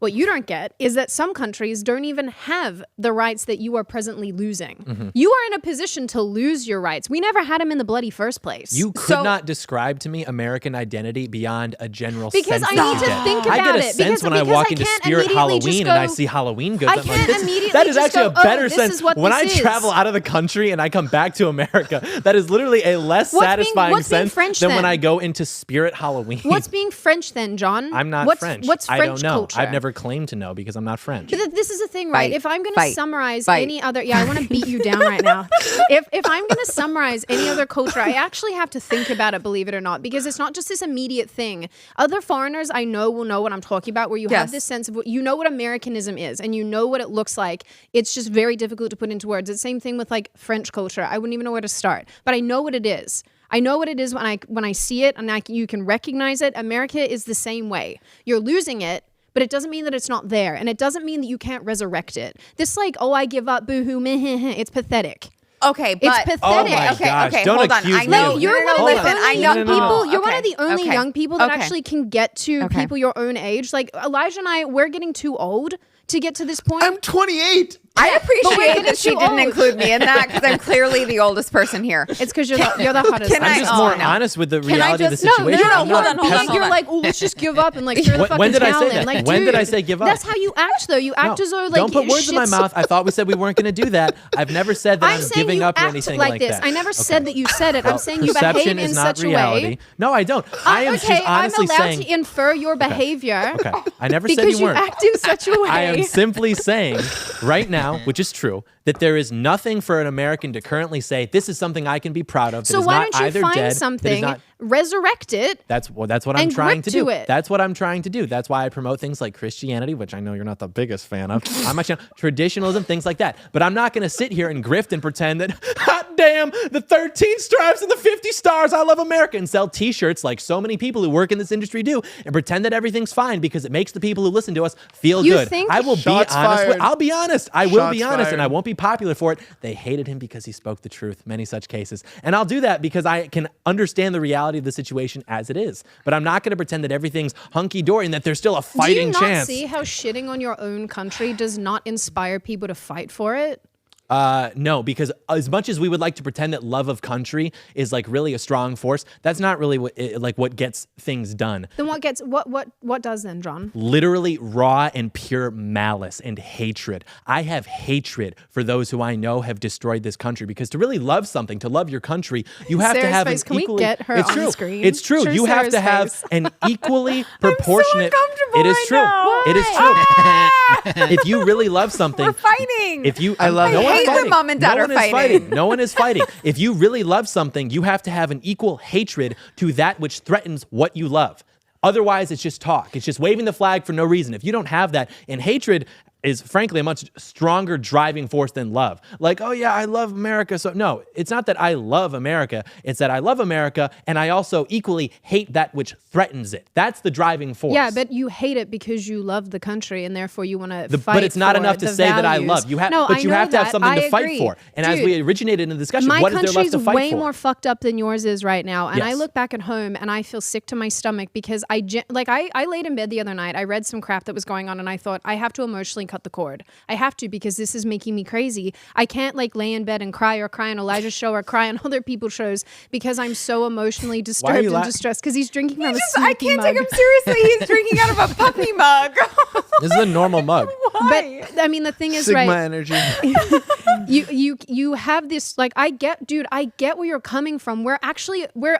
what you don't get is that some countries don't even have the rights that you are presently losing. You are in a position to lose your rights. We never had them in the bloody first place. You could not describe to me American identity beyond a general because sense. I need to think about it. I get a sense when I walk into Spirit Halloween and I see Halloween goods. I'm like, that is actually a better sense. When I travel out of the country and I come back to America, that is literally a less satisfying sense than when I go into Spirit Halloween. What's being French then, John? I'm not French. What's French I don't know. culture? I've never claimed to know because I'm not French. But this is the thing, right? If I'm going to summarize any other, I want to beat you down right now. If I'm going to summarize any other culture, I actually have to think about it, believe it or not, because it's not just this immediate thing. Other foreigners I know will know what I'm talking about, where you have this sense of, you know what Americanism is, and you know what it looks like. It's just very difficult to put into words. It's the same thing with like French culture. I wouldn't even know where to start, but I know what it is. I know what it is when I see it, and you can recognize it. America is the same way. You're losing it, but it doesn't mean that it's not there, and it doesn't mean that you can't resurrect it. This like, oh, I give up, boo-hoo, meh, heh, heh. It's pathetic. Okay, but it's pathetic. Oh my gosh, don't hold on. accuse I know me. You're one of the only young people. You're one of the only Okay. young people that actually can get to people your own age. Like Elijah and I, we're getting too old to get to this point. I'm 28. I appreciate that she didn't include me in that because I'm clearly the oldest person here. It's because you're the hottest. I'm just more honest with the reality of the situation. No, hold on. You're like, oh, let's just give up and like throw the fucking when did I towel say in. that? Like, when did I say give up? That's how you act, though. You act as though like don't put words in my mouth. I thought we said we weren't going to do that. I've never said that I'm giving up or anything like this. that. I never said that you said it. I'm saying you behave perception in is not such a reality. way. No, I don't. I am just honestly I'm allowed saying. to infer your behavior. Okay, I never said you weren't. Because you act in such a way. I am simply saying right now, which is true, that there is nothing for an American to currently say, this is something I can be proud of. So why don't you find something, resurrect it? That's what I'm trying to do. That's what I'm trying to do. That's why I promote things like Christianity, which I know you're not the biggest fan of. I'm actually traditionalism, things like that. But I'm not going to sit here and grift and pretend that, hot damn, the 13 stripes and the 50 stars, I love America, and sell t-shirts like so many people who work in this industry do, and pretend that everything's fine because it makes the people who listen to us feel good. I will be honest. I'll be honest. I will be honest, and I won't be popular for it. They hated him because he spoke the truth, many such cases. And I'll do that because I can understand the reality of the situation as it is. But I'm not going to pretend that everything's hunky-dory and that there's still a fighting chance. Do you not see how shitting on your own country does not inspire people to fight for it? No, because as much as we would like to pretend that love of country is like really a strong force, that's not really what gets things done. Then what does then, John? Literally raw and pure malice and hatred. I have hatred for those who I know have destroyed this country, because to really love something, to love your country, you have to have an equally. Can we get her on the screen? It's true. You have to have an equally proportionate. I'm so uncomfortable It is true. right now. It is true. If you really love something, we're fighting. I love no it. one's hate when fighting. mom and dad no are one is fighting. No one is fighting. If you really love something, you have to have an equal hatred to that which threatens what you love. Otherwise, it's just talk. It's just waving the flag for no reason. If you don't have that, and hatred is frankly a much stronger driving force than love. Like, oh yeah, I love America. So no, it's not that I love America. It's that I love America, and I also equally hate that which threatens it. That's the driving force. Yeah, but you hate it because you love the country, and therefore you want to fight. But it's not for have to the say that I values. love. You have, no, but you have to have something to fight agree. for. And Dude, as we originated in the discussion, what is there left to fight for? My country's way more fucked up than yours is right now. And I Yes. look back at home and I feel sick to my stomach because I laid in bed the other night. I read some crap that was going on, and I thought, I have to emotionally cut the cord. I have to, because this is making me crazy. I can't like lay in bed and cry on Elijah's show or cry on other people's shows because I'm so emotionally disturbed and distressed because he's drinking from a sneaky I can't mug. take him seriously. He's drinking out of a puppy mug. This is a normal mug. But I mean, the thing is, Sigma right? energy. You have this, like, I get where you're coming from. We're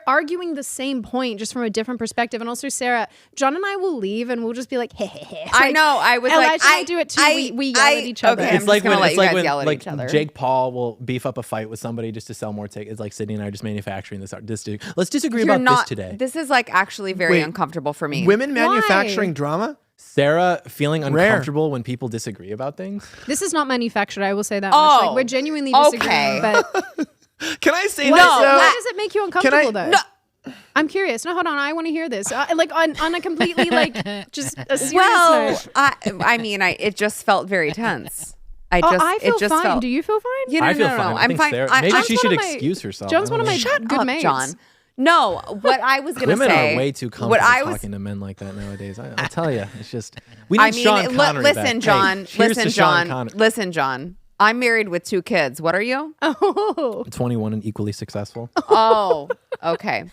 arguing the same point just from a different perspective. And also, Sarah, John and I will leave and we'll just be like, hey, hey, hey. I know. I was like, I do it too. We yell at each other. Okay, It's like when yell at like each other. Jake Paul will beef up a fight with somebody just to sell more tickets. It's like Sydney and I are just manufacturing this. Let's disagree about this today. This is like actually very uncomfortable for me. Women manufacturing drama? Sarah feeling uncomfortable when people disagree about things. This is not manufactured. I will say that much. Like, we're genuinely disagreeing. But Can I say why this? does it make you uncomfortable though? No. I'm curious. No, hold on. I want to hear this. Like on a completely like just a serious note. I mean, it just felt very tense. I feel fine. Do you feel fine? You know, I feel no, fine. I'm think fine. Sarah, maybe she should excuse herself. John's one of my Shut good up, mates. John. No, what I was going to Women say. are way too comfortable what I was, talking to men like that nowadays. I'll tell you, it's just we need I mean, Sean Connery listen, back. John. Hey, cheers listen, to Sean John. Connery. Listen, John. I'm married with 2 kids. What are you? Oh. 21 and equally successful. Oh, okay.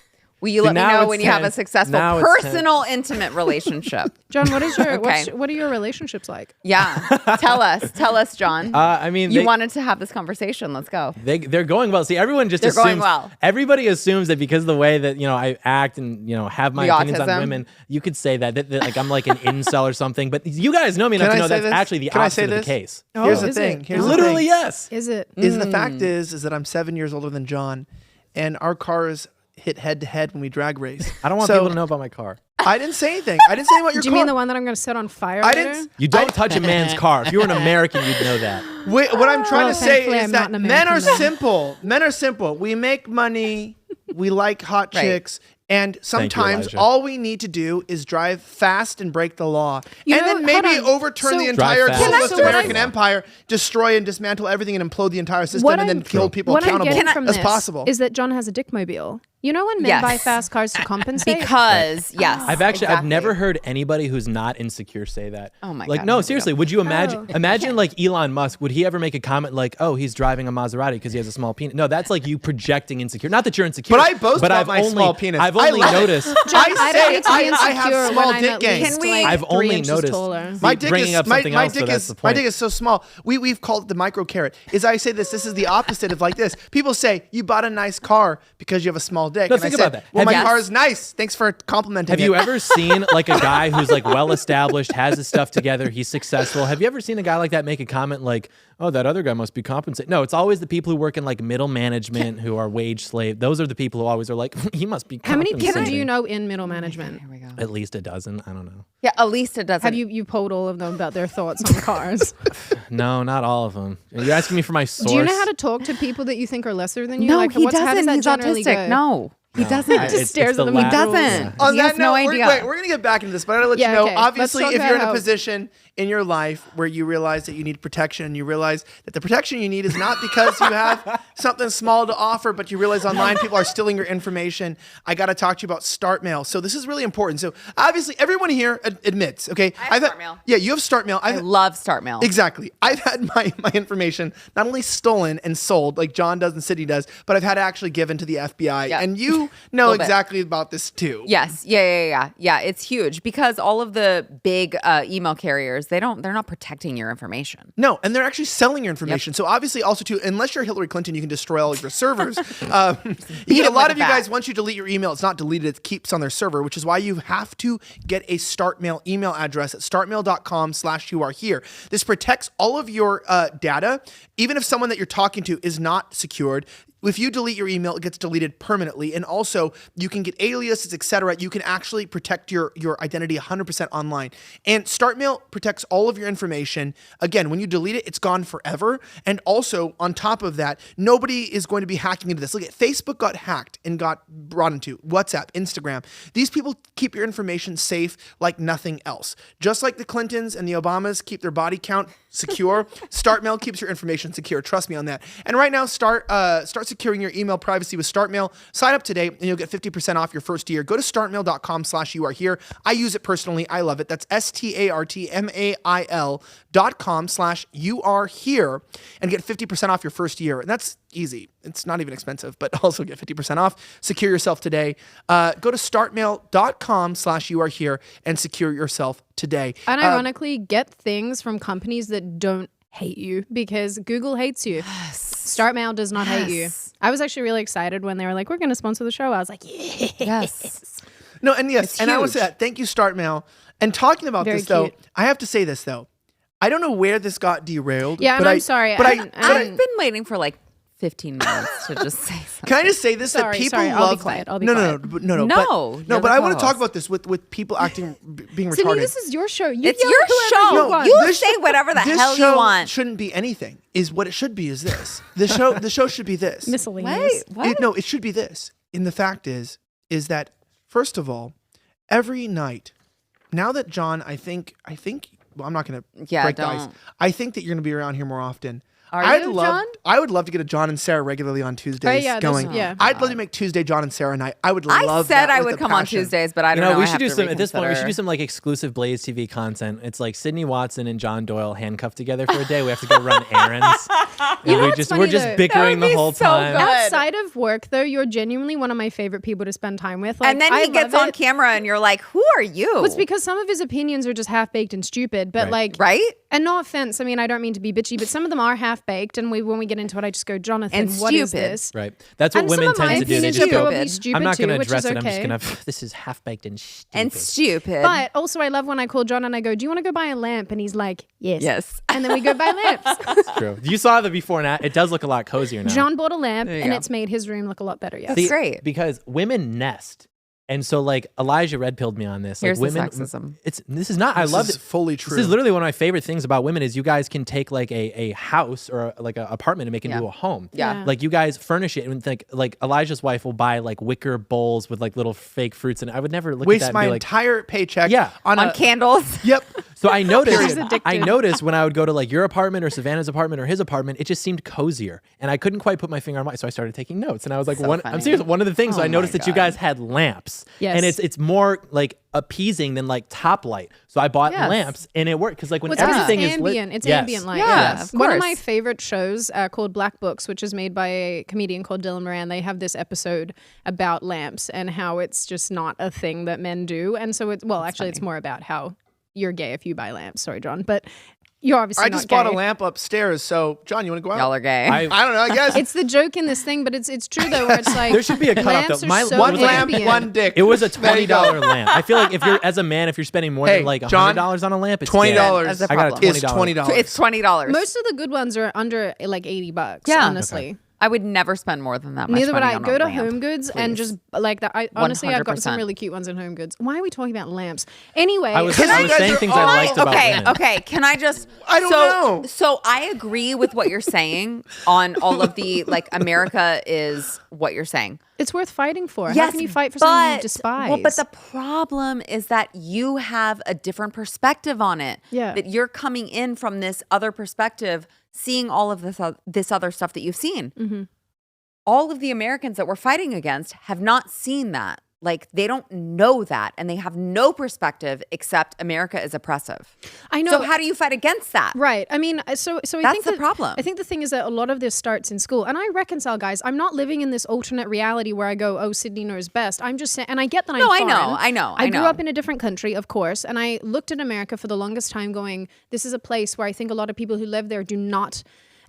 Will you let me now know it's when you have a 10. successful Now it's 10. personal, intimate relationship? John, what is your Okay. what are your relationships like? Yeah. Tell us, John. I mean, you wanted to have this conversation. Let's go. they're going well. See, everyone just They're assumes. going well. Everybody assumes that because of the way that I act and have my The opinions autism. on women, you could say that like I'm like an incel or something. But you guys know me enough Can to I know say that's this? actually the Can I say opposite of this? the case. Oh, Here's the is thing. it? Here's the Literally, thing. yes. Is it? Is the fact is that I'm 7 years older than John, and our cars hit head to head when we drag race. I don't want So, people to know about my car. I didn't say anything. I didn't say anything about your Do you car. mean the one that I'm going to set on fire I later? didn't. You don't touch a man's car. If you were an American, you'd know that. What I'm trying Well, to say thankfully, is I'm that not an men are American, though. simple. Men are simple. We make money. We like hot Right. chicks. And sometimes Elijah. all we need to do is drive fast and break the law. You and know, then maybe hold on. overturn So- the entire Drive fast. globalist So what American I- empire, destroy and dismantle everything and implode the entire system What and then I'm- hold people What I'm accountable getting from as this possible. is that John has a dickmobile. You know when men Yes. buy fast cars to compensate? Because yes, I've never heard anybody who's not insecure say that. Oh my like, God, no, here we seriously, go. would you imagine Oh. imagine like Elon Musk, would he ever make a comment like, "Oh, he's driving a Maserati because he has a small penis"? No, that's like you projecting insecure. Not that you're insecure. But I boast about I've my only, small penis. I've I only love it. noticed John, I I say don't need to be I insecure have small when I'm dick at game. least Can we- like I've 3 only inches noticed. taller. My See, dick bringing is up something my else, so dick that's is the my point. dick is so small. We've called it the micro carrot. Is I say this is the opposite of like this. People say you bought a nice car because you have a small dick. No, and think I say, about that. Well, Have my you- car is nice. Thanks for complimenting Have it. you ever seen like a guy who's like well established, has his stuff together, he's successful? Have you ever seen a guy like that make a comment like, "Oh, that other guy must be compensated"? No, it's always the people who work in like middle management who are wage slave. Those are the people who always are like, "He must be How many compensated." people do you know in middle management? Here we go. At least a dozen. I don't know. Yeah, at least it doesn't. Have you polled all of them about their thoughts on cars? No, not all of them. Are you asking me for my source? Do you know how to talk to people that you think are lesser than you? No, like, he how does doesn't. that He's generally autistic. go? No, he doesn't. Just stares at them the with lack- rules. doesn't. On He that has no note, idea. we're going to get back into this, but I got to let Yeah, you know, okay. Let's obviously, talk if you're in about a how- position in your life where you realize that you need protection and you realize that the protection you need is not because you have something small to offer, but you realize online people are stealing your information, I got to talk to you about Start Mail. So this is really important. So obviously, everyone here admits, okay? I have Start Mail. Yeah, you have Start Mail. I love Start Mail. Exactly. I've had my information not only stolen and sold like John does and City does, but I've had it actually given to the FBI. Yeah. And you know Little bit. exactly about this too. Yes. Yeah. It's huge because all of the big email carriers, they're not protecting your information. No, and they're actually selling your information. So obviously, also too, unless you're Hillary Clinton, you can destroy all of your servers. A them lot with of you a guys, bat. once you delete your email, it's not deleted; it keeps on their server, which is why you have to get a StartMail email address at startmail.com/youarehere. This protects all of your data, even if someone that you're talking to is not secured. If you delete your email, it gets deleted permanently. And also, you can get aliases, etc. You can actually protect your identity 100% online. And StartMail protects all of your information. Again, when you delete it, it's gone forever. And also, on top of that, nobody is going to be hacking into this. Look at Facebook got hacked and got brought into WhatsApp, Instagram. These people keep your information safe like nothing else. Just like the Clintons and the Obamas keep their body count secure, StartMail keeps your information secure. Trust me on that. And right now, start securing your email privacy with StartMail. Sign up today and you'll get 50% off your first year. Go to startmail.com/youarehere. I use it personally. I love it. That's startmail.com/youarehere and get 50% off your first year. And that's easy. It's not even expensive, but also get 50% off. Secure yourself today. Go to startmail.com/youarehere and secure yourself today. And ironically, get things from companies that don't hate you because Google hates you. StartMail does not hate you. I was actually really excited when they were like, we're going to sponsor the show. I was like, Yes. No, and yes, It's and I would huge. say that. Thank you, StartMail. And talking about Very this, though, cute. I have to say this, though. I don't know where this got derailed. Yeah, but and I'm sorry. But I've been waiting for like 15 minutes to just say something. can I just say this? Sorry, that people sorry, love. I'll be quiet, I'll be no, quiet. no. No, But, you're but the I want to talk co-host. about this with people acting being Sydney, retarded. this is your show. You It's yell your at whoever show. You want. You say whatever the this hell show you want. shouldn't be anything. Is what it should be. Is this the show should be this. Miscellaneous. Wait, what? No, it should be this. And the fact is that first of all, every night, now that John, I think, well, I'm not going to Yeah, break the ice. don't. I think that you're going to be around here more often. I'd you, love, John? I would love to get a John and Sarah regularly on Tuesdays yeah, going. yeah. I'd love to make Tuesday John and Sarah night. I would I love said that I with would a come on passion. Tuesdays, but I don't know. we I should have do to some at this point. We should reconsider. do some like exclusive Blaze TV content. It's like Sydney Watson and John Doyle handcuffed together for a day. We have to go run errands. You know and what's we're funny, just though? bickering That would the be whole so time. good. Outside of work, though, you're genuinely one of my favorite people to spend time with. Like, And then I he gets love on it. camera, and you're like, "Who are you?" Well, it's because some of his opinions are just half baked and stupid. But Right. like, right? And no offense, I mean, I don't mean to be bitchy, but some of them are half baked. And when we get into it, I just go, Jonathan, And what is stupid. this? Right. That's what And women some of my tend to do. They opinions just are go, probably stupid. stupid I'm not too, going to which address is it. I'm just okay. going to, this is half baked and stupid. And stupid. But also, I love when I call John and I go, "Do you want to go buy a lamp?" And he's like, "Yes." yes. And then we go buy lamps. It's true. You saw the before and after. It does look a lot cozier now. John bought a lamp, There you and go. it's made his room look a lot better. Yes. That's great. Because women nest. And so, like, Elijah red pilled me on this. Like, Here's the women, sexism. This is not. I love This it. is fully true. This is literally one of my favorite things about women is you guys can take like a house or like an apartment and make it into a home. Yeah. Like you guys furnish it and like Elijah's wife will buy like wicker bowls with like little fake fruits, and I would never look at Waste that and my be like, entire paycheck Yeah. on Candles. Yep. so I noticed. She's addicted. I noticed when I would go to like your apartment or Savannah's apartment or his apartment, it just seemed cozier, and I couldn't quite put my finger on why. So I started taking notes, and I was like, So I'm funny. serious. One of the things Oh I noticed my that you God. guys had lamps, Yes. and it's more like appeasing than like top light. So I bought Yes. lamps, and it worked because like when Well, it's because everything it's is lit, ambient. It's Yes. ambient light. Yeah, Yes. of One of course. my favorite shows called Black Books, which is made by a comedian called Dylan Moran. They have this episode about lamps and how it's just not a thing that men do. And so it's it's more about how you're gay if you buy lamps. Sorry, John, but you're obviously I not just bought a gay. lamp upstairs. So, John, you want to go out? Y'all are gay. I don't know. I guess It's the joke in this thing, but it's true though, where it's like There should be a cutoff, lamps though. are My- so one was like- lamp, ambient. one dick. It was a There you go. $20 lamp. I feel like if you're as a man, if you're spending more Hey, than like John, $100 on a lamp, it's $20. gay. That's a I got a problem. It's $20. It's $20. Most of the good ones are under like $80. Yeah. Honestly. I would never spend more than that much Neither would money I. on Go a to lamp, Home Goods and please. just like that. I honestly, I've got some 100%. really cute ones in Home Goods. Why are we talking about lamps? Anyway, I was Can I- saying guys things are I all- liked about okay, women. okay. Can I just? I don't know. So I agree with what you're saying on all of the like. America is what you're saying. it's worth fighting for. How Yes, can you fight for something you but- despise? Well, but the problem is that you have a different perspective on it. Yeah. That you're coming in from this other perspective, seeing all of this other stuff that you've seen. Mm-hmm. All of the Americans that we're fighting against have not seen that. Like they don't know that, and they have no perspective except America is oppressive. I know. So how do you fight against that? Right. I mean, so I That's think the that- problem. I think the thing is that a lot of this starts in school, and I reconcile, guys. I'm not living in this alternate reality where I go, "Oh, Sydney knows best." I'm just saying, and I get that. No, I'm I know, foreign. I know, I I grew know. up in a different country, of course, and I looked at America for the longest time, going, "This is a place where I think a lot of people who live there do not."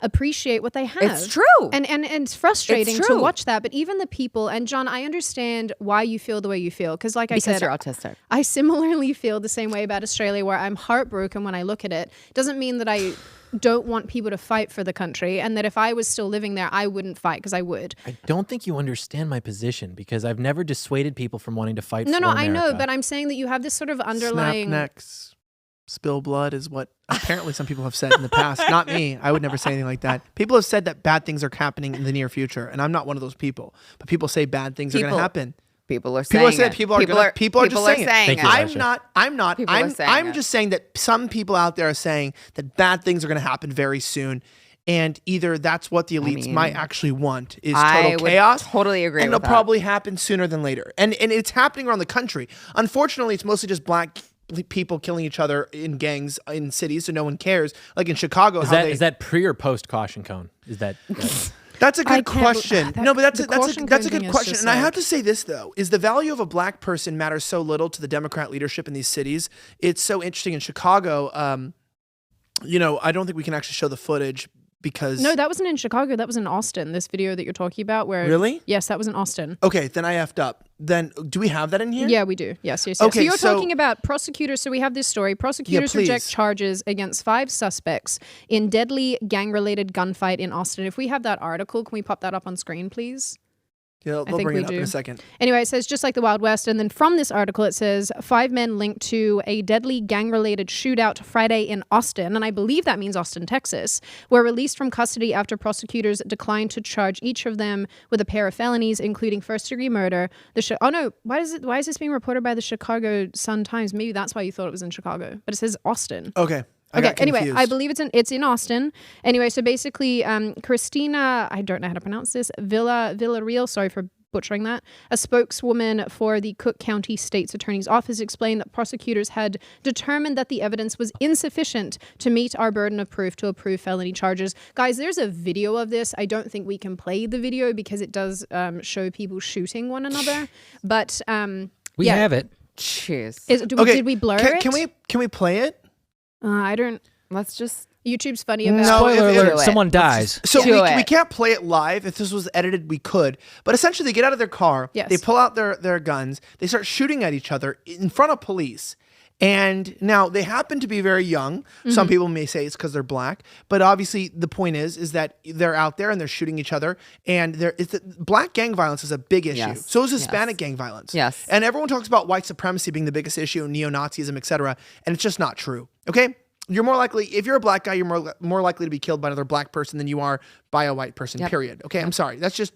Appreciate what they have. It's true. And it's frustrating It's to true. watch that. But even the people, and John, I understand why you feel the way you feel. Because like I Because said, you're autistic. I similarly feel the same way about Australia, where I'm heartbroken when I look at it. Doesn't mean that I don't want people to fight for the country, and that if I was still living there, I wouldn't fight, because I would. I don't think you understand my position because I've never dissuaded people from wanting to fight No, for no, I know, America. but I'm saying that you have this sort of Snap underlying. necks, spill blood is what apparently some people have said in the past. Not me. I would never say anything like that. People have said that bad things are happening in the near future, and I'm not one of those people. But people say bad things are going to People- happen. People are saying People are saying it. people are gonna, people are just saying it. Thank you, I'm Elijah. not. People are saying I'm it. just saying that some people out there are saying that bad things are going to happen very soon, and either that's what the elites mean, might actually want is I total would chaos. totally agree and with it'll that. probably happen sooner than later. And it's happening around the country. Unfortunately, it's mostly just black people killing each other in gangs in cities, so no one cares. Like in Chicago, is that pre or post caution cone? Is that That's a I good can't- question. that- No, but that's the a caution good thing is question. just And I like- have to say this though: is the value of a black person matters so little to the Democrat leadership in these cities. It's so interesting in Chicago. I don't think we can actually show the footage because No, that wasn't in Chicago. That was in Austin. This video that you're talking about, where Really? Yes, that was in Austin. Okay, then I effed up. Then do we have that in here? Yeah, we do. Yes, yes, yes. Okay, so you're so- talking about prosecutors. So we have this story. Prosecutors please. reject charges against 5 suspects in deadly gang-related gunfight in Austin. If we have that article, can we pop that up on screen, please? Yeah, they'll think bring we it up in do. a second. Anyway, it says just like the Wild West. And then from this article, it says 5 men linked to a deadly gang-related shootout Friday in Austin. And I believe that means Austin, Texas, were released from custody after prosecutors declined to charge each of them with a pair of felonies, including first-degree murder. Why is this being reported by the Chicago Sun-Times? Maybe that's why you thought it was in Chicago. But it says Austin. Okay. got Anyway, confused. I believe it's in Austin. Anyway, so basically, Christina, I don't know how to pronounce this, Villarreal, sorry for butchering that, a spokeswoman for the Cook County State's Attorney's Office explained that prosecutors had determined that the evidence was insufficient to meet our burden of proof to approve felony charges. Guys, there's a video of this. I don't think we can play the video because it does show people shooting one another. But we have it. Jeez. Did we blur it? Can we play it? I don't. Let's just. YouTube's funny about. No, Spoiler if- alert, do it. someone dies. So Do we it. can't play it live. If this was edited, we could. But essentially, they get out of their car. Yes. They pull out their guns. They start shooting at each other in front of police. And now they happen to be very young. Some people may say it's because they're black, but obviously the point is that they're out there and they're shooting each other. And black gang violence is a big issue. Yes. So is Hispanic Yes. gang violence. Yes. And everyone talks about white supremacy being the biggest issue, neo-Nazism, etc. And it's just not true. Okay. You're more likely, if you're a black guy, you're more likely to be killed by another black person than you are by a white person. Yep. Period. Okay. I'm sorry. That's just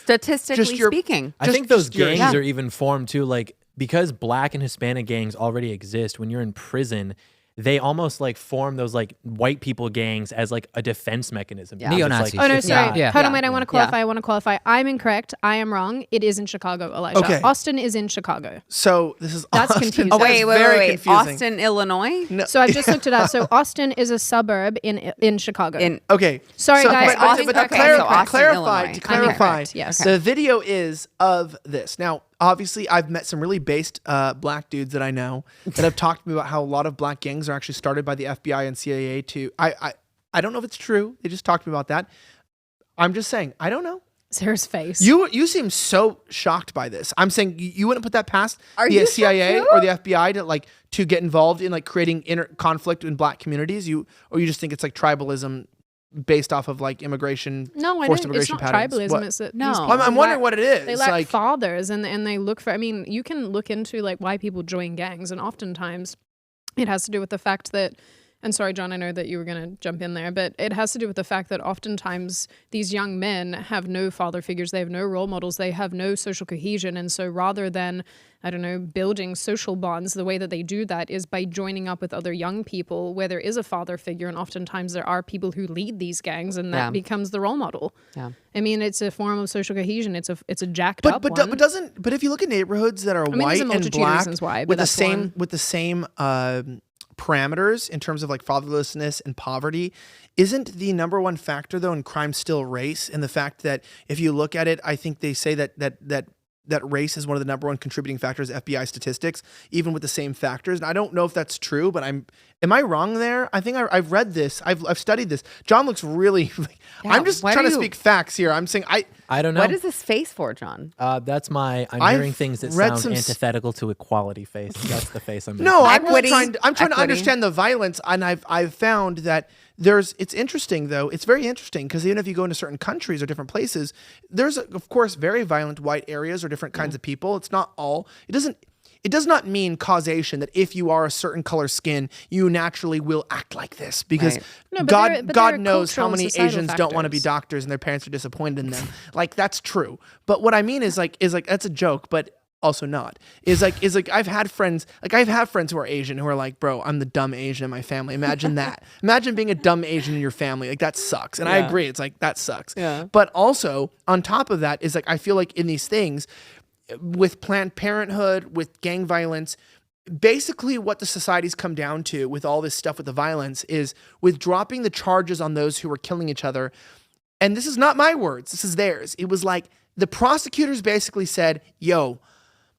Statistically just your- speaking. I think those just your- gangs Yeah. are even formed too, like because black and Hispanic gangs already exist. When you're in prison, they almost like form those like white people gangs as like a defense mechanism. Yeah. because it's Neo-Nazis. like, Oh no, it's sorry. not- Yeah. Hold on, Yeah. wait. I want to qualify. I'm incorrect. I am wrong. It is in Chicago, Elijah. Okay. Austin is in Chicago. so. This is That's Austin. confusing. Oh, That wait, is wait, very wait. confusing. Austin, Illinois? No. So I've just looked it up. So Austin is a suburb in Chicago. Okay. Sorry, guys. But, Austin- but to okay, clarify, so Austin, clarify, Illinois. to I'm clarify, incorrect, yes. the video is of this. Now, obviously, I've met some really based black dudes that I know that have talked to me about how a lot of black gangs are actually started by the FBI and CIA to. I don't know if it's true. They just talked to me about that. I'm just saying, I don't know. Sarah's face. You seem so shocked by this. I'm saying you wouldn't put that past Are the you CIA shocked too? or the FBI to get involved in like creating conflict in black communities. You just think it's like tribalism based off of like immigration. no, I forced don't. It's immigration not patterns. tribalism. What? It's that No. these I'm people I'm wondering lack- what it is. They lack like fathers, and they look for. I mean, you can look into like why people join gangs, and oftentimes it has to do with the fact that. And sorry, John, I know that you were going to jump in there, but it has to do with the fact that oftentimes these young men have no father figures, they have no role models, they have no social cohesion. And so rather than, I don't know, building social bonds, the way that they do that is by joining up with other young people where there is a father figure. And oftentimes there are people who lead these gangs, and that Yeah. becomes the role model. Yeah. I mean, it's a form of social cohesion. It's a jacked up one. but if you look at neighborhoods that are mean, there's white a and multitude of black reasons why, but with the that's same one. with the same parameters in terms of like fatherlessness and poverty, isn't the number one factor though in crime still race? And the fact that if you look at it, I think they say that race is one of the number one contributing factors, FBI statistics, even with the same factors. And I don't know if that's true, but am I wrong there? I think I've read this. I've studied this. John looks really, Yeah, I'm just why trying do to you- speak facts here. I'm saying I don't know. What is this face for, John? That's I'm I've hearing things that read sound some antithetical to equality face. That's the face I'm No, making. I'm Equity, trying to equity. understand the violence, and I've found that it's interesting though. It's very interesting because even if you go into certain countries or different places, there's of course very violent white areas or different kinds of people. It's not all. It does not mean causation that if you are a certain color skin, you naturally will act like this because Right. No, but God there- but God there are knows how cultural and many societal Asians don't want to be factors. doctors and their parents are disappointed in them. Like that's true. But what I mean is like that's a joke, but also not. Is like I've had friends who are Asian who are like, bro, I'm the dumb Asian in my family. Imagine that. Imagine being a dumb Asian in your family. Like that sucks. And I Yeah. agree. It's like that sucks. Yeah. But also on top of that is like I feel like in these things with Planned Parenthood, with gang violence, basically what the society's come down to with all this stuff with the violence is with dropping the charges on those who were killing each other. And this is not my words, this is theirs. It was like the prosecutors basically said, yo,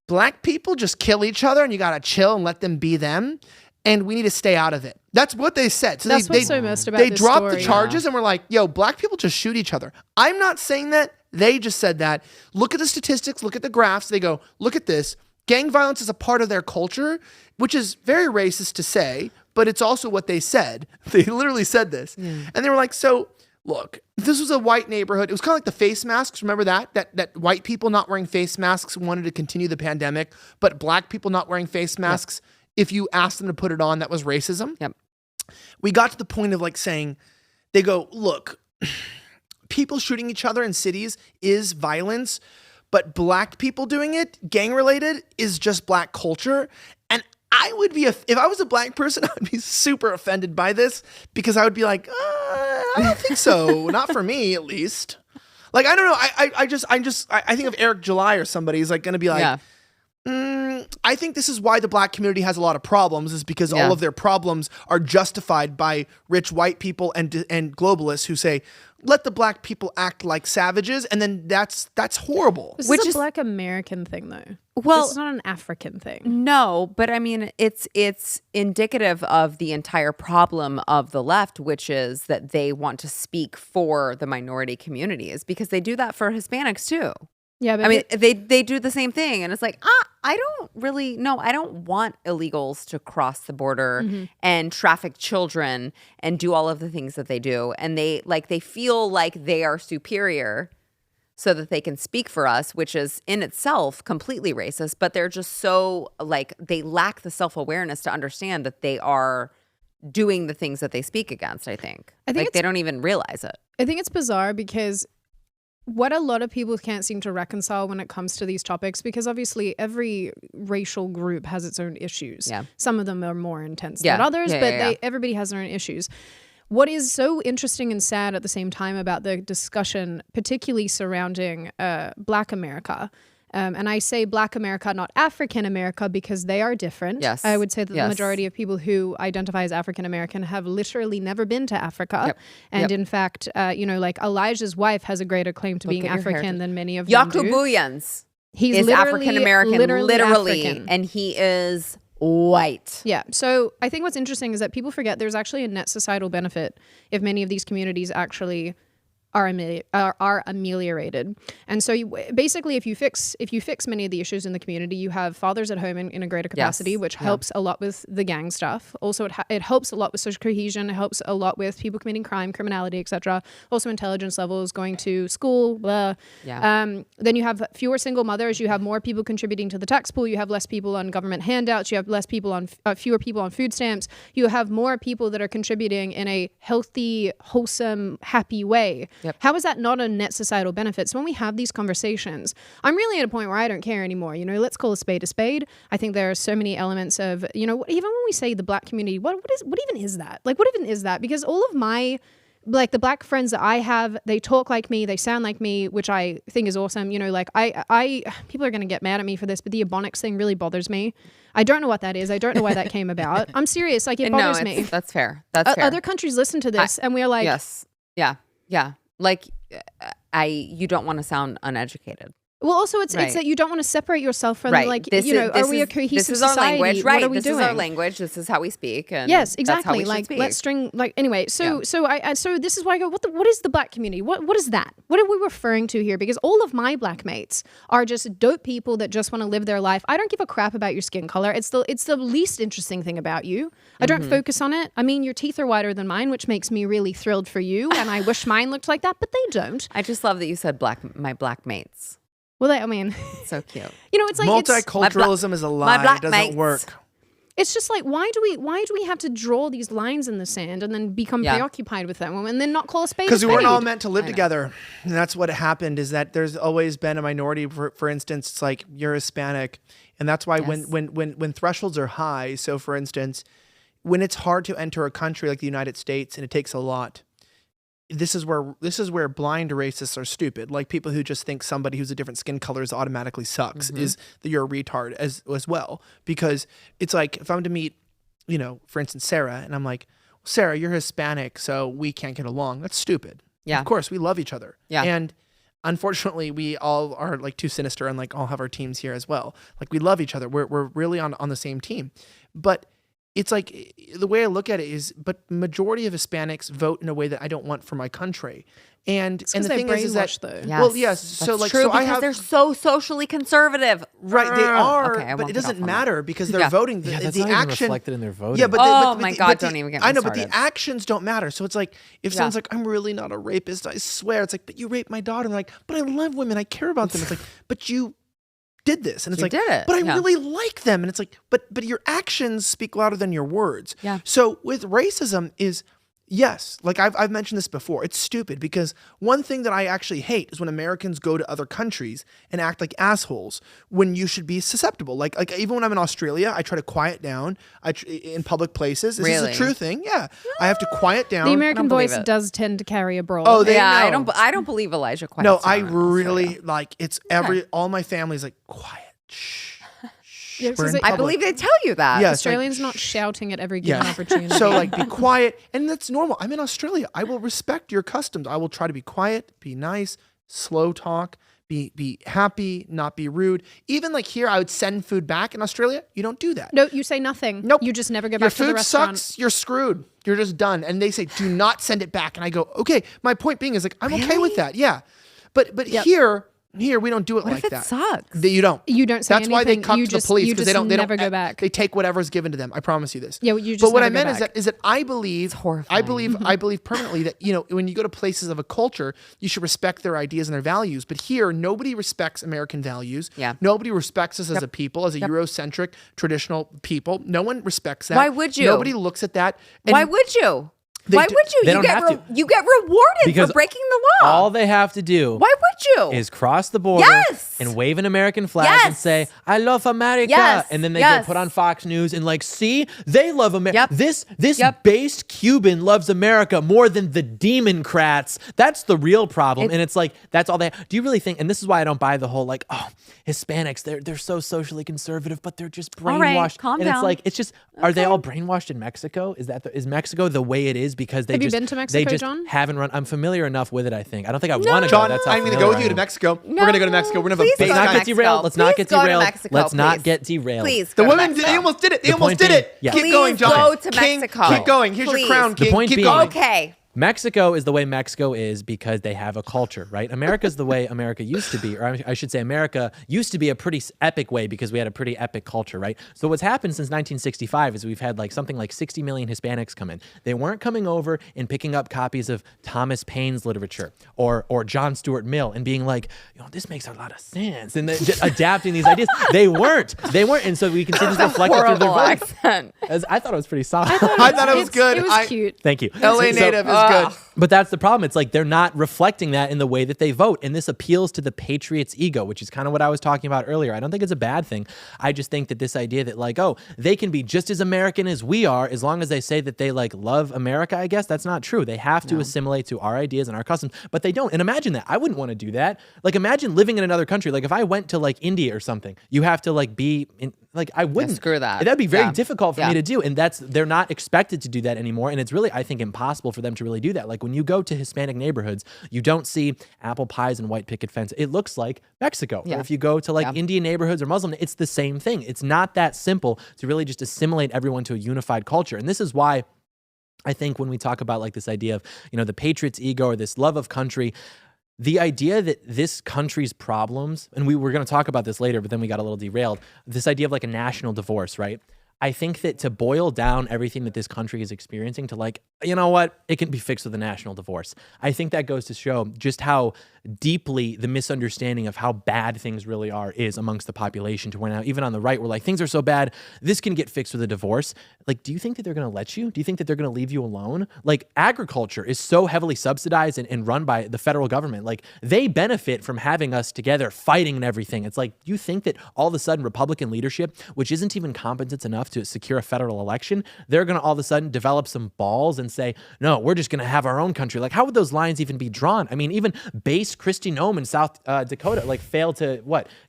black people just kill each other and you gotta chill and let them be them. And we need to stay out of it. That's what they said. So That's they what's so messed about they this dropped the story. charges and we're like, yo, black people just shoot each other. I'm not saying that. They just said that. Look at the statistics, look at the graphs. They go, look at this. Gang violence is a part of their culture, which is very racist to say, but it's also what they said. They literally said this. And they were like, so look, this was a white neighborhood. It was kind of like the face masks. Remember that white people not wearing face masks wanted to continue the pandemic, but black people not wearing face masks, if you asked them to put it on, that was racism. Yep. We got to the point of like saying, they go, look, people shooting each other in cities is violence, but black people doing it, gang related, is just black culture. And I would be, if I was a black person, I would be super offended by this because I would be like, I don't think so. Not for me, at least. Like, I don't know. I think of Eric July or somebody who's like going to be like, I think this is why the black community has a lot of problems, is because all of their problems are justified by rich white people and globalists who say, let the black people act like savages, and then that's horrible. This is a black American thing, though. Well, it's not an African thing. No, but I mean, it's indicative of the entire problem of the left, which is that they want to speak for the minority communities because they do that for Hispanics too. Yeah, but I mean, they do the same thing, and it's like, I don't want illegals to cross the border and traffic children and do all of the things that they do, and they feel like they are superior so that they can speak for us, which is in itself completely racist, but they're just so like they lack the self-awareness to understand that they are doing the things that they speak against. I think like they don't even realize it. I think it's bizarre because what a lot of people can't seem to reconcile when it comes to these topics, because obviously every racial group has its own issues. Yeah. Some of them are more intense than others, but everybody has their own issues. What is so interesting and sad at the same time about the discussion, particularly surrounding Black America, and I say Black America, not African America, because they are different. Yes. I would say that the majority of people who identify as African American have literally never been to Africa. Yep. And in fact, like Elijah's wife has a greater claim to being African than many of them do. Yakubuyans He's is African American, literally, African. and he is white. Yeah. So I think what's interesting is that people forget there's actually a net societal benefit if many of these communities actually are ameliorated. And so basically if you fix many of the issues in the community, you have fathers at home in a greater capacity, which helps a lot with the gang stuff. Also it helps a lot with social cohesion. It helps a lot with people committing crime, criminality, etc. Also intelligence levels, going to school, blah. Then you have fewer single mothers. You have more people contributing to the tax pool. You have less people on government handouts. You have less people on fewer people on food stamps. You have more people that are contributing in a healthy, wholesome, happy way. Yep. How is that not a net societal benefit? So when we have these conversations, I'm really at a point where I don't care anymore. Let's call a spade a spade. I think there are so many elements of, even when we say the black community, what even is that? Like, what even is that? Because all of my, like the black friends that I have, they talk like me, they sound like me, which I think is awesome. I people are going to get mad at me for this, but the Ebonics thing really bothers me. I don't know what that is. I don't know why that came about. I'm serious. Like, it bothers me. That's fair. That's fair. Other countries listen to this and we're like, yes. Yeah. Yeah. Like, you don't want to sound uneducated. Well, also it's that you don't want to separate yourself from are we a cohesive this is society? Our language, right? What are we doing? This is our language. This is how we speak. And yes, exactly. That's how we like should speak. let's string anyway. So this is why I go. What is the black community? What is that? What are we referring to here? Because all of my black mates are just dope people that just want to live their life. I don't give a crap about your skin color. It's the least interesting thing about you. I don't focus on it. I mean, your teeth are whiter than mine, which makes me really thrilled for you. And I wish mine looked like that, but they don't. I just love that you said my black mates. Well, I mean, it's so cute. It's like multiculturalism is a lie. It doesn't work. It's just like, why do we have to draw these lines in the sand and then become preoccupied with them and then not call a spade? Because we weren't all meant to live together, and that's what happened. Is that there's always been a minority. For instance, it's like you're Hispanic, and that's why when thresholds are high. So, for instance, when it's hard to enter a country like the United States, and it takes a lot. This is where blind racists are stupid. Like people who just think somebody who's a different skin color automatically sucks is that you're a retard as well. Because it's like if I'm to meet, for instance, Sara, and I'm like, Sara, you're Hispanic, so we can't get along. That's stupid. Yeah. Of course, we love each other. Yeah. And unfortunately, we all are like too sinister and like all have our teams here as well. Like we love each other. We're really on the same team. But it's like the way I look at it is, but majority of Hispanics vote in a way that I don't want for my country. And the thing is that, though. Yes, well, yes. So like, true, so because they're so socially conservative. Right, they are, Okay, but it doesn't matter because they're voting. The that's not action even reflected in their voting. Yeah, but don't even get me I know, but started. the actions don't matter. So it's like if someone's like, I'm really not a rapist, I swear. It's like, but you raped my daughter. And they're like, but I love women, I care about them. It's like, but you did this, and it's like, but I really like them, and it's like, but your actions speak louder than your words. Yeah. So with racism is Yes, like I've mentioned this before. It's stupid because one thing that I actually hate is when Americans go to other countries and act like assholes when you should be susceptible. Like even when I'm in Australia, I try to quiet down. In public places. This is Really? a true thing. Yeah, I have to quiet down. The American believe voice it. does tend to carry a broad. Oh, they Yeah, know. I don't believe Elijah quiets No, down I in really Australia. like it's all my family's like quiet. Shh. Yeah, We're in because I public. believe they tell you that. Yes. Australians not shouting at every given Yeah. opportunity. So like be quiet, and that's normal. I'm in Australia. I will respect your customs. I will try to be quiet, be nice, slow talk, be happy, not be rude. Even like here, I would send food back. In Australia, you don't do that. no, you say nothing. Nope. You just never go Your back to the food restaurant. sucks. You're screwed. You're just done. And they say, do not send it back. And I go, okay. My point being is like, I'm okay with that. Yeah. But here we don't do it What like if it that. sucks? You don't. You don't say That's why they anything. cut You to the just- police you because they just don't never go back. They take whatever's given to them. I promise you this. Yeah, you just But what never I go meant back. is that I believe horrifying. I believe permanently that when you go to places of a culture, you should respect their ideas and their values. But here, nobody respects American values. Yeah. Nobody respects us as a people, as a Eurocentric traditional people. No one respects that. Why would you? Nobody looks at that. And Why would you? They Why do- would you? they You don't get have to. you get rewarded Because for breaking the law. All they have to do Why would you? is cross the border Yes. and wave an American flag and Yes. say, I love America. Yes. And then they Yes. get put on Fox News and like, see, they love America. Yep. This Yep. based Cuban loves America more than the Democrats. That's the real problem. And it's like, that's all they do you really think, and this is why I don't buy the whole like, oh, Hispanics, they're so socially conservative, but they're just brainwashed. All right, calm and down. it's like, it's just, are they all brainwashed in Mexico? Is Mexico the way it is because they Have you just, been to they Mexico, just John? haven't run. I'm familiar enough with it, I think. I don't think I want to go. John, That's how I'm going to familiar go with I you to am. Mexico. We're going to go to Mexico. We're going to have a Please big go Let's to not get Mexico. derailed. Let's not Please get go to derailed. Mexico, Let's not please. get derailed. Please The go to women, Mexico. they almost did it. They The almost point did being- it. yeah. Keep Please going, John. go to King, Mexico. keep going. Here's Please. your crown, The King. point Keep being- going. Okay. Mexico is the way Mexico is because they have a culture, right? America's the way America used to be, or I should say America used to be a pretty epic way because we had a pretty epic culture, right? So what's happened since 1965 is we've had like something like 60 million Hispanics come in. They weren't coming over and picking up copies of Thomas Paine's literature or John Stuart Mill and being like, this makes a lot of sense, and then just adapting these ideas. They weren't, and so we can see this reflected through their Horrible voice. accent. I thought it was pretty solid. I thought it was good. It was cute. Thank you. LA native is good. But that's the problem. It's like they're not reflecting that in the way that they vote. And this appeals to the patriot's ego, which is kind of what I was talking about earlier. I don't think it's a bad thing. I just think that this idea that like, oh, they can be just as American as we are as long as they say that they like love America, I guess that's not true. They have to assimilate to our ideas and our customs, but they don't. And imagine that. I wouldn't want to do that. Like imagine living in another country. Like if I went to like India or something, you have to like be in, like I wouldn't. screw that. That'd be very Yeah. difficult for Yeah. me to do. And they're not expected to do that anymore. And it's really, I think, impossible for them to really do that. Like when you go to Hispanic neighborhoods, you don't see apple pies and white picket fence. It looks like Mexico. Yeah. Or if you go to like Yeah. Indian neighborhoods or Muslim, it's the same thing. It's not that simple to really just assimilate everyone to a unified culture. And this is why I think when we talk about like this idea of, the patriot's ego or this love of country, the idea that this country's problems, and we were going to talk about this later, but then we got a little derailed, this idea of like a national divorce, right? I think that to boil down everything that this country is experiencing to like, you know what, it can be fixed with a national divorce. I think that goes to show just how deeply the misunderstanding of how bad things really are is amongst the population, to where now even on the right, we're like, things are so bad, this can get fixed with a divorce. Like, do you think that they're going to let you? Do you think that they're going to leave you alone? Like, agriculture is so heavily subsidized and run by the federal government. Like, they benefit from having us together fighting and everything. It's like, you think that all of a sudden Republican leadership, which isn't even competent enough to secure a federal election, they're going to all of a sudden develop some balls and say, no, we're just going to have our own country. Like, how would those lines even be drawn? I mean, even base Kristi Noem in South Dakota, like, failed to,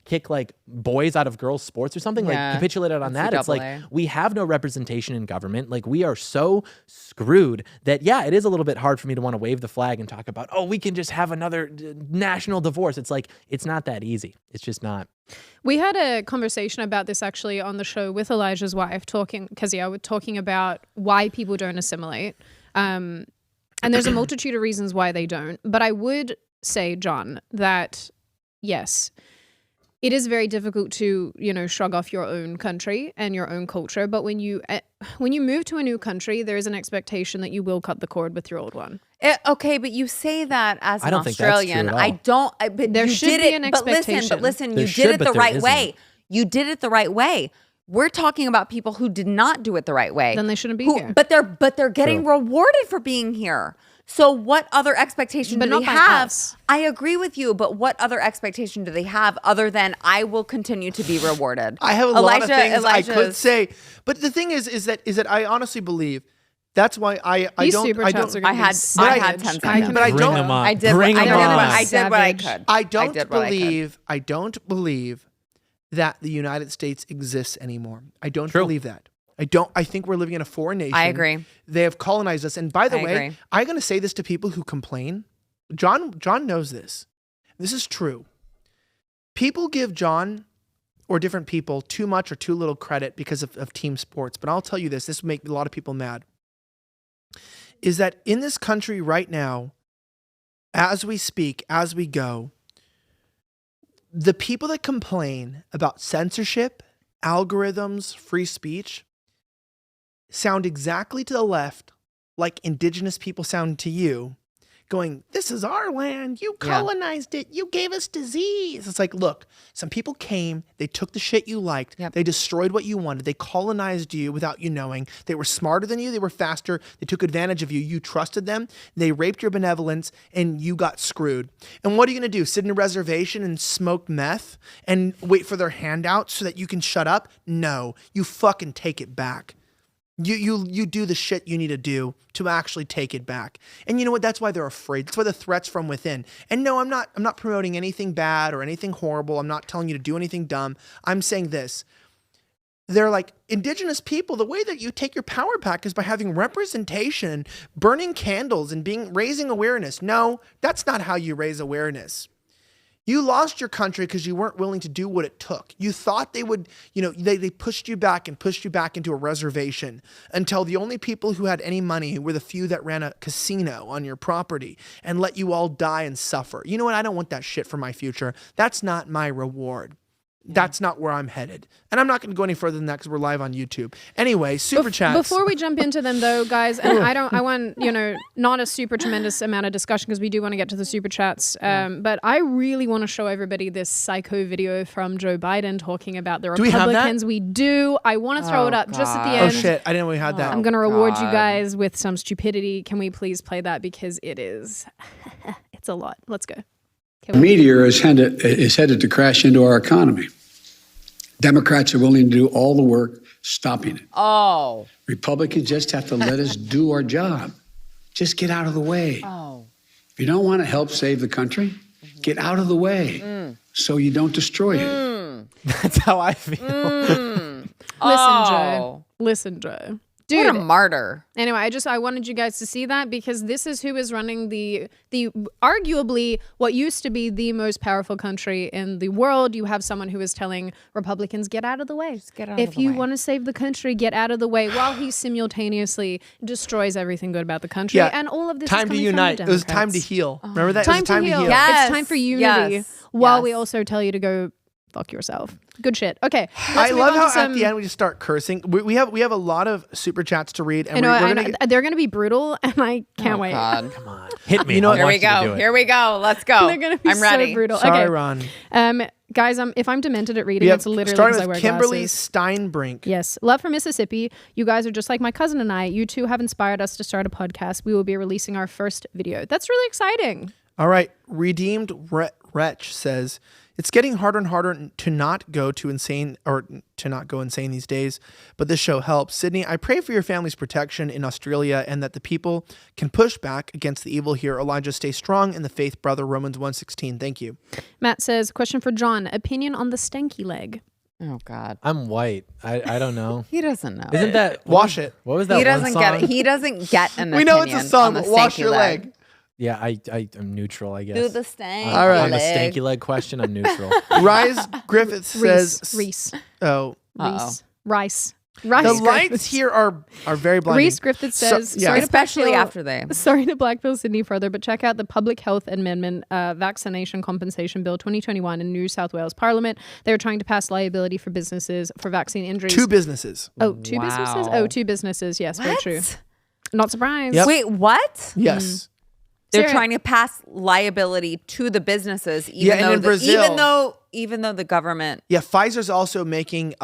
kick, like, boys out of girls' sports or something? Yeah. Like, capitulated on that. It's like, NCAA. we have no representation in government. Like, we are so screwed that, yeah, it is a little bit hard for me to want to wave the flag and talk about, oh, we can just have another national divorce. It's like, it's not that easy. It's just not. We had a conversation about this actually on the show with Elijah's wife, Kezia, we're talking about why people don't assimilate. And there's a multitude of reasons why they don't. But I would say, John, that yes, it is very difficult to, shrug off your own country and your own culture. But when you move to a new country, there is an expectation that you will cut the cord with your old one. Okay, but you say that as I an don't think that's Australian. true at all. I don't. But There you should did be it. an But listen, expectation. you There did should, it but the there right isn't. way. You did it the right way. We're talking about people who did not do it the right way. Then they shouldn't be here. But they're getting rewarded for being here. So what other expectation do they have? I agree with you, but what other expectation do they have other than I will continue to be rewarded? I have a lot of things I could say, but the thing is that I honestly believe that's why I don't. I had 10 seconds. But I don't. I did what I could. I don't believe that the United States exists anymore. I don't believe that. I think we're living in a foreign nation. I agree. They have colonized us. And by the way, agree. I'm going to say this to people who complain. John knows this. This is true. People give John or different people too much or too little credit because of team sports. But I'll tell you this will make a lot of people mad, is that in this country right now, as we speak, as we go, the people that complain about censorship, algorithms, free speech, sound exactly to the left like indigenous people sound to you, going, this is our land, you colonized it, you gave us disease. It's like, look, some people came, they took the shit you liked, they destroyed what you wanted, they colonized you without you knowing, they were smarter than you, they were faster, they took advantage of you, you trusted them, they raped your benevolence, and you got screwed. And what are you gonna do, sit in a reservation and smoke meth and wait for their handouts so that you can shut up? No, you fucking take it back. You do the shit you need to do to actually take it back. And you know what? That's why they're afraid. That's why the threat's from within. And no, I'm not promoting anything bad or anything horrible. I'm not telling you to do anything dumb. I'm saying this. They're like, indigenous people, the way that you take your power back is by having representation, burning candles, and raising awareness. No, that's not how you raise awareness. You lost your country because you weren't willing to do what it took. You thought they would, they pushed you back into a reservation until the only people who had any money were the few that ran a casino on your property and let you all die and suffer. You know what? I don't want that shit for my future. That's not my reward. That's not where I'm headed. And I'm not going to go any further than that because we're live on YouTube. Anyway, super chats. Before we jump into them though, guys, and I want, not a super tremendous amount of discussion because we do want to get to the super chats. But I really want to show everybody this psycho video from Joe Biden talking about the Republicans. We do. I want to throw it up just at the end. Oh shit, I didn't know we had that. I'm going to reward you guys with some stupidity. Can we please play that? Because it's a lot. Let's go. The meteor is headed to crash into our economy. Democrats are willing to do all the work stopping it. Oh. Republicans just have to let us do our job. Just get out of the way. Oh. If you don't want to help save the country, get out of the way so you don't destroy it. That's how I feel. Listen, Joe. Dude, what a martyr. Anyway, I wanted you guys to see that because this is who is running the arguably what used to be the most powerful country in the world. You have someone who is telling Republicans, get out of the way. Just get out of the way. If you want to save the country, get out of the way, while he simultaneously destroys everything good about the country. Yeah. And all of this time is coming to unite. from the It was Democrats. time to heal. Remember that? Time, it was time to heal. Yes. It's time for unity. Yes. While Yes. we also tell you to go fuck yourself. Good shit. Okay. I love how at the end we just start cursing. We have a lot of super chats to read, and they're going to be brutal, and I can't wait. God. Come on. Hit me. You know, I Here want we you to do go. it. Here we go. Let's go. They're going to be I'm ready. so brutal. Sorry, Okay. Ron. Guys, if I'm demented at reading, We have it's literally starting because I with wear Kimberly glasses. Steinbrink. Yes. Love from Mississippi. You guys are just like my cousin and I. You two have inspired us to start a podcast. We will be releasing our first video. That's really exciting. All right. Redeemed Wretch says, it's getting harder and harder to not go insane these days, but this show helps. Sydney, I pray for your family's protection in Australia and that the people can push back against the evil here. Elijah, stay strong in the faith, brother. Romans 1:16. Thank you. Matt says, question for John. Opinion on the stanky leg. Oh, God. I'm white. I don't know. He doesn't know. Isn't that Wash it. What was that? He doesn't one get song? it. He doesn't get an We know it's a opinion song, on the but wash stanky your leg. Yeah, I'm neutral, I guess. Do the stanky All right. On the leg. stanky leg question, I'm neutral. Rise Griffith says, Reese. Oh, Rice. the Griffiths. lights here are very blinding. Reese Griffith says, yeah. sorry to Especially blackpill- after they. Sorry to blackpill Sydney further, but check out the Public Health Amendment Vaccination Compensation Bill 2021 in New South Wales Parliament. They're trying to pass liability for businesses for vaccine injuries. Two businesses. Oh, two businesses? Wow. Oh, two businesses. Yes, very What? true. Not surprised. Yep. Wait, what? Yes. They're Sarah- trying to pass liability to the businesses, Yeah, and in Brazil- even though the government. Yeah, Pfizer's also making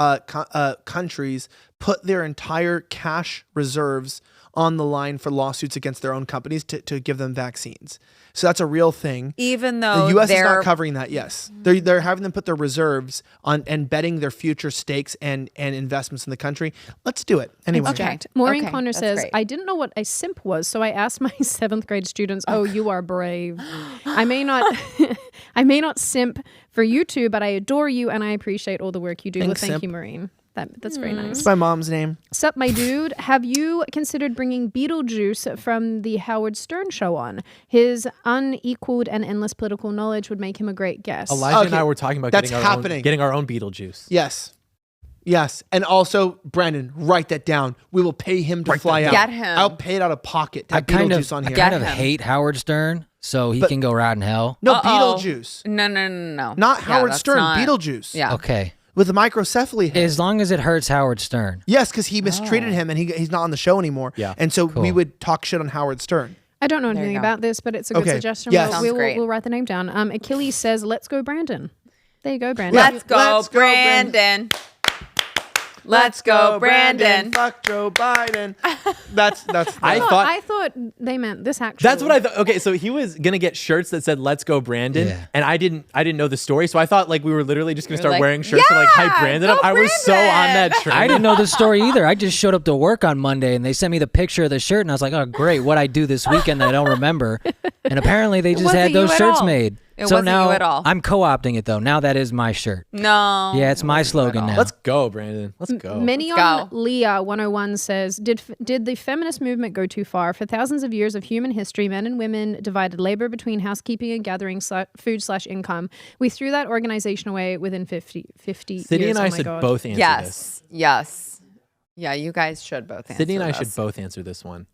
countries put their entire cash reserves on the line for lawsuits against their own companies to give them vaccines. So that's a real thing. Even though The U.S. is they're not covering that. Yes, they're having them put their reserves on and betting their future stakes and investments in the country. Let's do it anyway. Okay. Jacked. Maureen Okay, Connor that's says, great. I didn't know what a simp was, so I asked my 7th grade students, oh, you are brave. I may not simp for you two, but I adore you and I appreciate all the work you do. Thanks, Thank simp. you, Maureen. That's very nice. It's my mom's name. Sup, my dude. Have you considered bringing Beetlejuice from the Howard Stern show on? His unequaled and endless political knowledge would make him a great guest. Elijah and Okay, I were talking about that's getting happening. our own Beetlejuice. Yes. And also, Brandon, write that down. We will pay him to fly out. Get him. I'll pay it out of pocket to I have kind Beetlejuice of, on I here. kind of Get him. hate Howard Stern, so he But- can go rot in hell. No, Uh-oh. Beetlejuice. No. Not Yeah, Howard that's Stern, not- Beetlejuice. Yeah. Okay, With the microcephaly head. as long as it hurts Howard Stern. Yes, because he mistreated him and he's not on the show anymore. Yeah. And so we Cool. would talk shit on Howard Stern. I don't know There you anything go. about this, but it's a good Okay. suggestion. Yes. We'll, Sounds we'll, great. we'll write the name down. Achilles says, let's go, Brandon. There you go, Brandon. Let's go, Let's go, Brandon. Let's go, Brandon. Fuck Joe Biden. That's I thought I thought they meant this actually. that's what I thought. Okay, so he was gonna get shirts that said "Let's go, Brandon," Yeah. and I didn't know the story, so I thought like we were literally just gonna start like, wearing shirts to like hype "Yeah, Brandon go up. I was so on that Brandon." train. I didn't know the story either. I just showed up to work on Monday and they sent me the picture of the shirt and I was like, oh, great. What I do this weekend that I don't remember. And apparently they just wasn't had those you at shirts all. made. It so wasn't now you at all. I'm co-opting it though. Now that is my shirt. No. Yeah, it's my slogan now. Let's go, Brandon. Let's go. Minion go. Leah 101 says, did the feminist movement go too far? For thousands of years of human history, men and women divided labor between housekeeping and gathering food/income. We threw that organization away within 50 Sydney years. and I Oh my should God. both answer this. Yes. Yeah, you guys should both answer Sydney and I this. should both answer this one.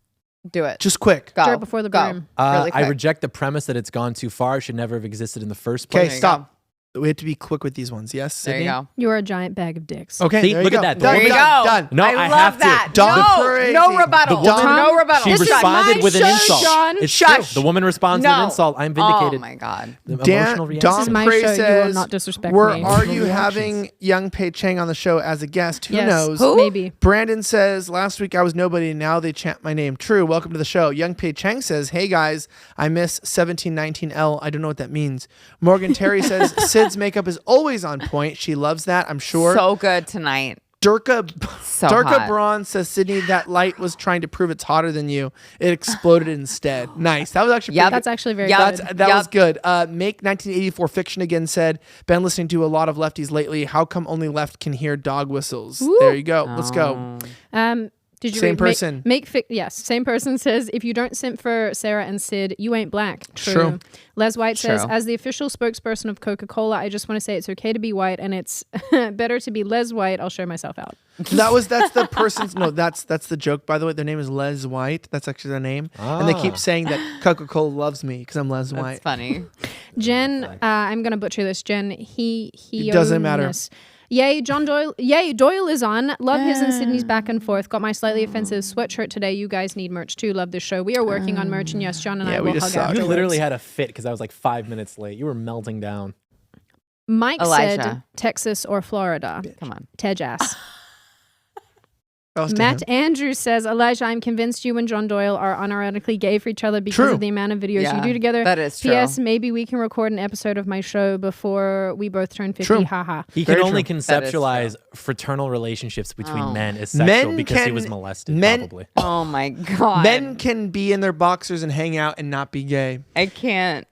do it. Just quick. Go. Dirt before the Go. broom. Really I quick. reject the premise that it's gone too far. It should never have existed in the first Okay, place. you stop. We have to be quick with these ones. Yes, There Sydney? you go. You are a giant bag of dicks. Okay, See, there look you at go. that. Done, There you done, go. done. No, I I love have to. that. Done. No, Crazy. no rebuttal. The woman- no rebuttal. She This is responded my with an show, insult. Sean. It's Shush. true. The woman responds with No. an insult. I'm vindicated. Oh my God. The emotional reaction. Don This is my Prey show. You will says, not disrespect "Were- me." Are you Reactions. having Young Pei Chang on the show as a guest? Who Yes. knows? Who? Maybe. Brandon says, last week I was nobody, now they chant my name. True. Welcome to the show. Young Pei Chang says, hey guys, I miss 1719L. I don't know what that means. Morgan Terry says, Sid's makeup is always on point. She loves that, I'm sure. So good tonight. Durka So Durka hot. Braun says, Sydney, that light was trying to prove it's hotter than you. It exploded instead. Nice. That was actually Yep. pretty That's actually very Yeah, good. that was Yep. good. Make 1984 Fiction again said, been listening to a lot of lefties lately. How come only left can hear dog whistles? There you go. Let's go. Did you Same read, person. Yes, same person says, if you don't simp for Sarah and Sid, you ain't black. True. Les White says, True. as the official spokesperson of Coca-Cola, I just want to say it's okay to be white and it's better to be Les White. I'll show myself out. That's the person's that's the joke, by the way. Their name is Les White. That's actually their name. And they keep saying that Coca-Cola loves me because I'm Les White. That's funny. Jen, I'm going to butcher this. Jen, he It doesn't matter. Yay, John Doyle. Yay, Doyle is on. Love his and Sydney's back and forth. Got my slightly offensive sweatshirt today. You guys need merch too. Love this show. We are working on merch, and yes, John and Yeah, I we will just hug suck. You afterwards. literally had a fit because I was like 5 minutes late. You were melting down. Mike said Elijah. Texas or Florida. Come on. Tejas. That was to Matt him. Andrews says, Elijah, I'm convinced you and John Doyle are unironically gay for each other because True. of the amount of videos Yeah, you do together. that is true. P.S. Maybe we can record an episode of my show before we both turn 50. True. Haha. He can Very only true. That is conceptualize fraternal relationships between Oh. men as sexual Men because he can- was molested, men- probably. Oh my God. Men can be in their boxers and hang out and not be gay. I can't.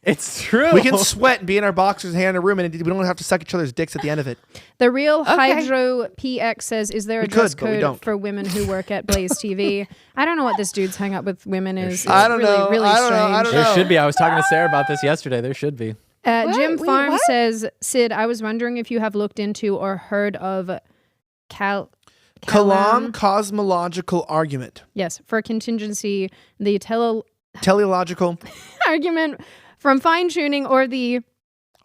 It's true. We can sweat and be in our boxers and hang in a room, and we don't have to suck each other's dicks at the end of it. The real Okay. Hydro PX says, is there a We dress could, but we code don't. for women who work at Blaze TV? I don't know what this dude's hang up with women is. It's I don't really, know. really I don't know. strange. I don't There know. should be. I was talking to Sarah about this yesterday. There should be. Jim Wait, Farm what? says, Sid, I was wondering if you have looked into or heard of Kalam Kalam. cosmological argument. Yes, for contingency, the Teleological, argument from fine tuning or the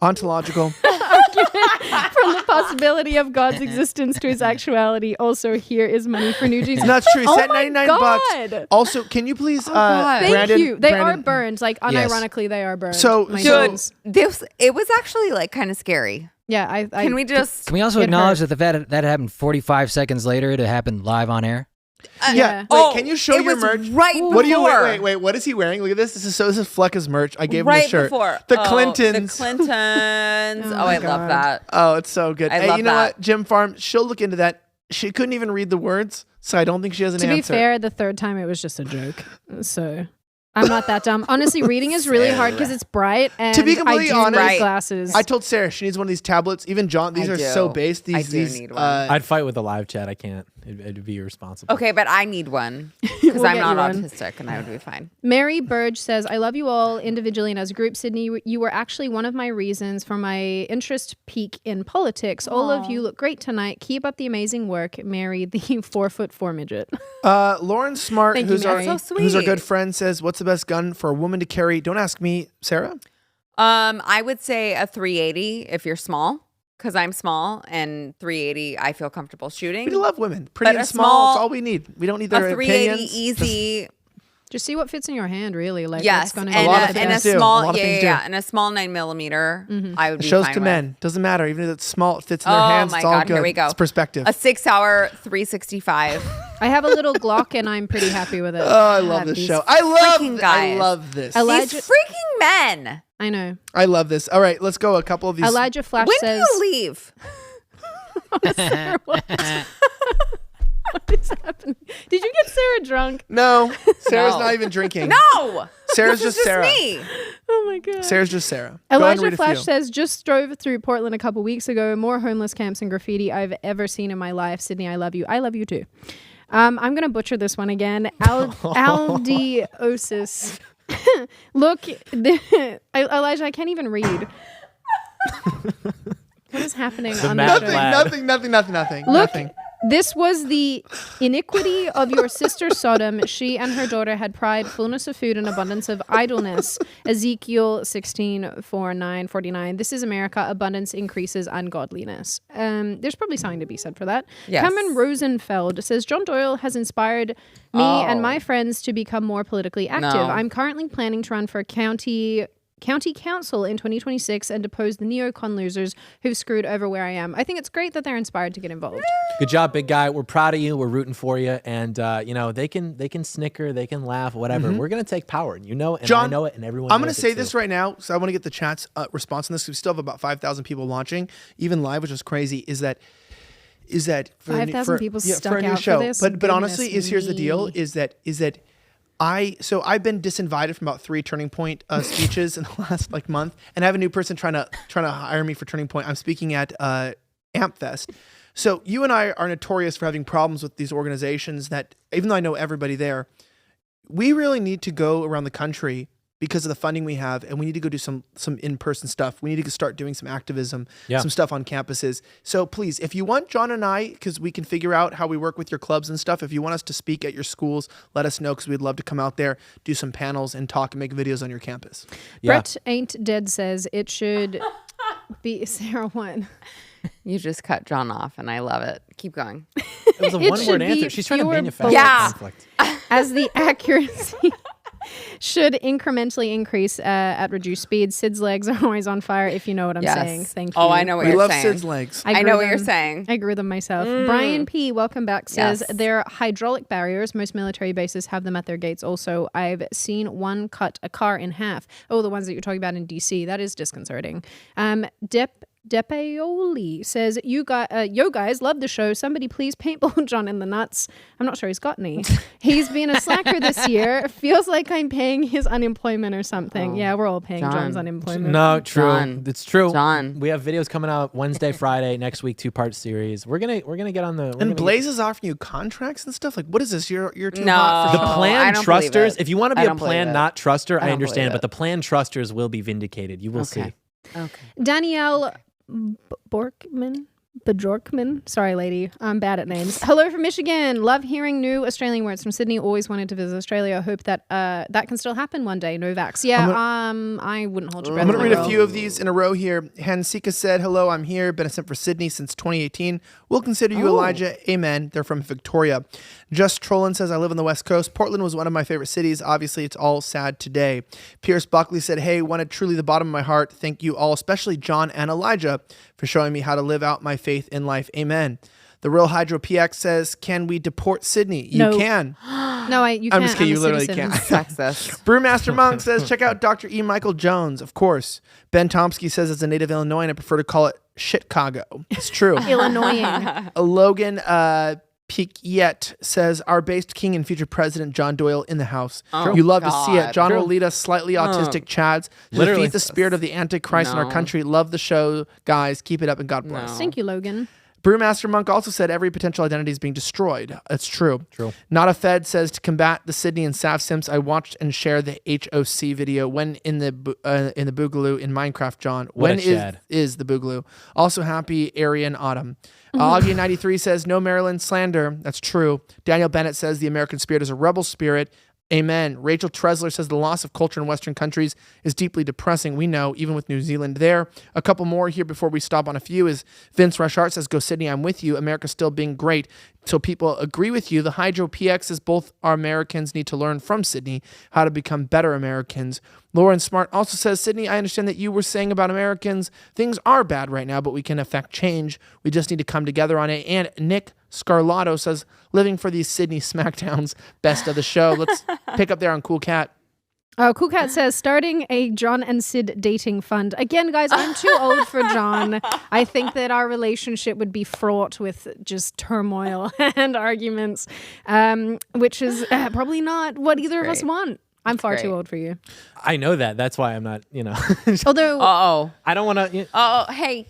ontological. from from the possibility of God's existence to his actuality. Also, here is money for new jeans. That's true. He Oh said my 99 God. bucks. Also, can you please, God. Thank Brandon, you. They are Brandon- burned. Like, unironically, they are burned. So- my so- jeans. It was actually like kind of scary. Yeah, I Can we just? Can we also It acknowledge hurt. that that happened 45 seconds later? It happened live on air. Yeah. Yeah. Wait, can you show it your was merch? right What are you before. wait? What is he wearing? Look at this. This is Flecka's merch. I gave him Right the shirt. before The Oh, Clintons. The Clintons. Oh oh, my I love God. that. Oh, it's so good. I Hey, love you know that. what? Jim Farm, she'll look into that. She couldn't even read the words, so I don't think she has an To answer. be fair, the third time it was just a joke. So I'm not that dumb. Honestly, reading is really hard because it's bright. And To be completely I do honest- need Right. glasses. I told Sarah she needs one of these tablets. Even John, these I are do. so base. I These, do need one. I'd fight with the live chat. I can't. It'd be irresponsible. Okay, but I need one because We'll I'm get not you one. autistic, and I would be fine. Mary Burge says, I love you all individually and as a group. Sydney, you were actually one of my reasons for my interest peak in politics. All of you look great tonight. Keep up the amazing work. Mary, the 4'4" midget. Lauren Smart, Thank you, who's our Mary. So who's our sweet. good friend, says, "What's the best gun for a woman to carry?" Don't ask me, Sarah. I would say a 380 if you're small, because I'm small, and 380 I feel comfortable shooting. We love women, pretty But and a small. small- It's all we need. We don't need A their 380 opinions. easy. Just see what fits in your hand, really. Like, Yes, what's gonna and be lot the of and things a do. A small, lot of things do. and a small 9mm. I would It be shows fine to with. men. Doesn't matter. Even if it's small, it fits in their Oh hands. my It's all God, good. here we go. It's perspective. A 6-hour 365. I have a little Glock and I'm pretty happy with it. Oh, I love God, this these show. freaking I guys. love this. Elijah- These freaking men. I know. I love this. All right, let's go. A couple of these. Elijah Flash When says, do you leave? what is happening? Did you get Sarah drunk? No, Sarah's No. not even drinking. No. Sarah's This is just Sarah. me. Oh my God. Sarah's just Sarah. Go ahead and read Elijah a Flash few. says, just drove through Portland a couple weeks ago. More homeless camps and graffiti I've ever seen in my life. Sydney, I love you. I love you too. I'm going to butcher this one again. Aldiosis. Look, Elijah, I can't even read. What is happening on the mad show? lad. Nothing. Look, Nothing. this was the iniquity of your sister Sodom. She and her daughter had pride, fullness of food, and abundance of idleness. Ezekiel 16:49. This is America. Abundance increases ungodliness. There's probably something to be said for that. Yes. Cameron Rosenfeld says, John Doyle has inspired me and my friends to become more politically active. No. I'm currently planning to run for county council in 2026 and depose the neocon losers who've screwed over where I am. I think it's great that they're inspired to get involved. Good job, big guy. We're proud of you. We're rooting for you. And they can snicker, they can laugh, whatever. We're gonna take power, and you know it, and John, I know it, and everyone. I'm going knows to say it this too. right now, so I want to get the chat's response on this. We still have about 5,000 people launching, even live, which is crazy. Is that for a new- 5,000 for- people yeah, stuck for a new out for show? this? But honestly, Goodness here's the deal: me. is that I've been disinvited from about 3 Turning Point speeches in the last month, and I have a new person trying to hire me for Turning Point. I'm speaking at AmpFest. So you and I are notorious for having problems with these organizations that, even though I know everybody there, we really need to go around the country because of the funding we have, and we need to go do some in-person stuff. We need to start doing some activism, some stuff on campuses. So please, if you want John and I, because we can figure out how we work with your clubs and stuff, if you want us to speak at your schools, let us know, because we'd love to come out there, do some panels, and talk and make videos on your campus. Yeah. Brett Ain't Dead says it should be Sarah one. You just cut John off, and I love it. Keep going. It was a It one-word should be answer. She's trying to fewer manufacture bullets. conflict. As the accuracy should incrementally increase at reduced speeds. Sid's legs are always on fire, if you know what I'm Yes. saying. Thank you. Oh, I know what We you're love saying. Sid's legs. I grew know what you're them. saying. I grew them myself. Brian P., welcome back, says Yes. they're hydraulic barriers. Most military bases have them at their gates. Also, I've seen one cut a car in half. Oh, the ones that you're talking about in DC. That is disconcerting. Depaoli says, yo guys, love the show. Somebody please paintball John in the nuts. I'm not sure he's got any. He's been a slacker this year. Feels like I'm paying his unemployment or something. Yeah, we're all paying John. John's unemployment. No, true. John. It's true. John. We have videos coming out Wednesday, Friday next week, 2-part series. We're gonna get on the. we're And gonna Blaze is offering you contracts and stuff. Like, what is this? You're too No. hot for The Oh, Sean. I plan don't believe trusters, it. if you want to I be a don't believe plan it. not truster, I I don't understand, believe but it. the plan trusters will be vindicated. You will see. Okay. Danielle Borkman. Bjorkman. Sorry, lady. I'm bad at names. Hello from Michigan. Love hearing new Australian words from Sydney. Always wanted to visit Australia. I hope that that can still happen one day. No vax. Yeah, I wouldn't hold your breath. I'm going to read a girl. few of these in a row here. Hansika said, hello, I'm here. Been a simp for Sydney since 2018. We'll consider you Elijah. Amen. They're from Victoria. Just Trollin says, I live on the West Coast. Portland was one of my favorite cities. Obviously, it's all sad today. Pierce Buckley said, hey, wanted truly the bottom of my heart. Thank you all, especially John and Elijah, for showing me how to live out my faith in life. Amen. The Real Hydro PX says, can we deport Sydney? You No. can. No, you can't. I'm just kidding. I'm You a literally citizen. can't. Sexist. Brewmaster Monk says, check out Dr. E. Michael Jones. Of course. Ben Tomsky says, as a native Illinoisan, I prefer to call it Chicago. It's true. Illinoising. Logan Piquet says, our based king and future president John Doyle in the house. You love to see it. God. John will lead us slightly autistic chads to Literally. defeat the spirit of the Antichrist in our No. country. Love the show, guys. Keep it up and God bless. Thank you, Logan. Brewmaster Monk also said every potential identity is being destroyed. It's true. True. Not a Fed says to combat the Sydney and Sav Simps, I watched and shared the HOC video. When in the Boogaloo in Minecraft, John. What When a shad. is the Boogaloo? Also happy Aryan Autumn. Augie93 says no Maryland slander. That's true. Daniel Bennett says the American spirit is a rebel spirit. Amen. Rachel Tresler says the loss of culture in Western countries is deeply depressing. We know, even with New Zealand there. A couple more here before we stop on a few is Vince Rushart says, go Sydney, I'm with you. America's still being great. So people agree with you. The Hydro PX says both our Americans need to learn from Sydney how to become better Americans. Lauren Smart also says, Sydney, I understand that you were saying about Americans, things are bad right now, but we can affect change. We just need to come together on it. And Nick Scarlato says, living for these Sydney Smackdowns, best of the show. Let's pick up there on Cool Cat. Oh, Cool Cat says, starting a John and Sid dating fund. Again, guys, I'm too old for John. I think that our relationship would be fraught with just turmoil and arguments, which is probably not what either of us want. I'm far too great. old for you. I know that. That's why I'm not, Although, I don't want to. Hey.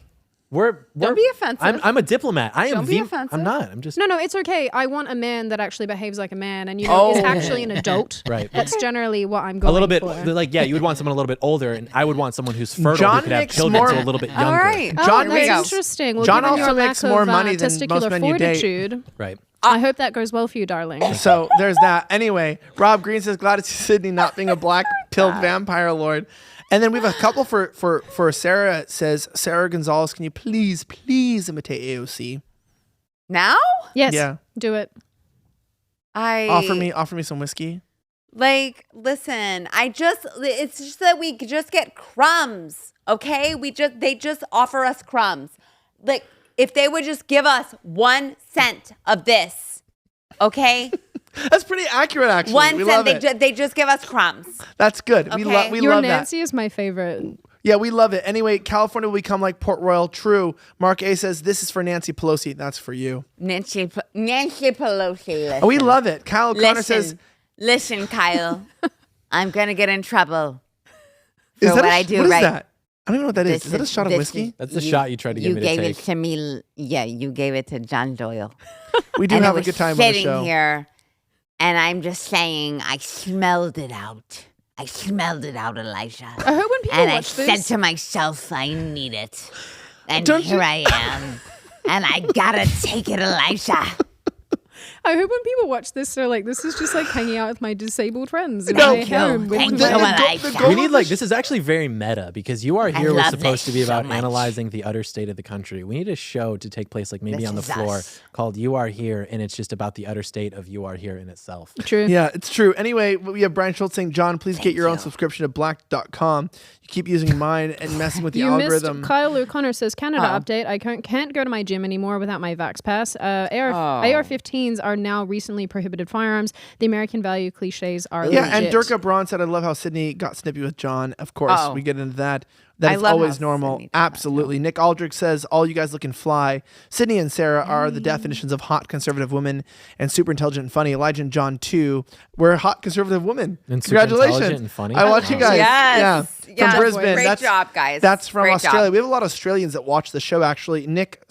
We're Don't be offensive. I'm a diplomat. I am Don't be offensive. I'm not. I'm just no, it's okay. I want a man that actually behaves like a man and, is actually an adult. Right. That's generally what I'm going a little bit for. like you would want someone a little bit older, and I would want someone who's fertile John who could have makes children more- so a little bit younger. All right. John that's makes- interesting. Well, John given also your makes lack more of, money than testicular most men you date. fortitude, Right. I hope that goes well for you, darling. So there's that. Anyway, Rob Green says, glad to see Sydney not being a black-pilled vampire lord. And then we have a couple for Sarah. It says, Sara Gonzales, can you please imitate AOC? Now? Yes, Yeah. do it. Offer me some whiskey. Like, listen, it's just that we just get crumbs, okay? They just offer us crumbs. Like, if they would just give us 1 cent of this, okay? That's pretty accurate, actually. 1 we cent, love it. they just give us crumbs. That's good. We Okay. we Your love that. Nancy is my favorite. Yeah, we love it. Anyway, California will become like Port Royal. True. Mark A says, this is for Nancy Pelosi. That's for you. Nancy Pelosi, listen. Oh, we love it. Kyle O'Connor says, Listen, Kyle, I'm going to get in trouble for is that what I do what is right. that? I don't even know what that is. This Is that a shot of this whiskey? That's the shot you tried to get You me to gave take. it to me. Yeah, you gave it to John Doyle. We do and have I a was good time on the sitting show. here, and I'm just saying, I smelled it out. I smelled it out, Elijah. I hope when people And I watch said this, to myself, I need it. And Don't here you- I am. And I gotta take it, Elijah. I hope when people watch this, they're like, this is just like hanging out with my disabled friends in No. my home. with Thank my- you, Elijah. goal We need of like the this is actually very meta because You Are Here was love supposed to this be so about much. analyzing the utter state of the country. We need a show to take place like maybe This on the is floor us. called You Are Here, and it's just about the utter state of You Are Here in itself. True. Yeah, it's true. Anyway, we have Brian Schultz saying, John, please get your own you. subscription to black.com. You keep using mine and messing with the You algorithm. missed Kyle O'Connor says Canada Oh. update. I can't go to my gym anymore without my Vax Pass. AR-15s are now recently prohibited firearms. The American value cliches are Yeah, legit. and Durka Braun said, I love how Sydney got snippy with John. Of course, Oh. we get into that. That I is love always how normal. Sydney did that, Absolutely. Nick Aldrich says, all you guys looking fly. Sydney and Sarah are the definitions of hot conservative women and super intelligent and funny. Elijah and John, too. We're hot conservative women. And super Congratulations. intelligent and funny. I watch you guys. Yes. Yeah. Yes. From Brisbane. Great job, guys. That's from Great Australia. job. We have a lot of Australians that watch the show, actually. Nick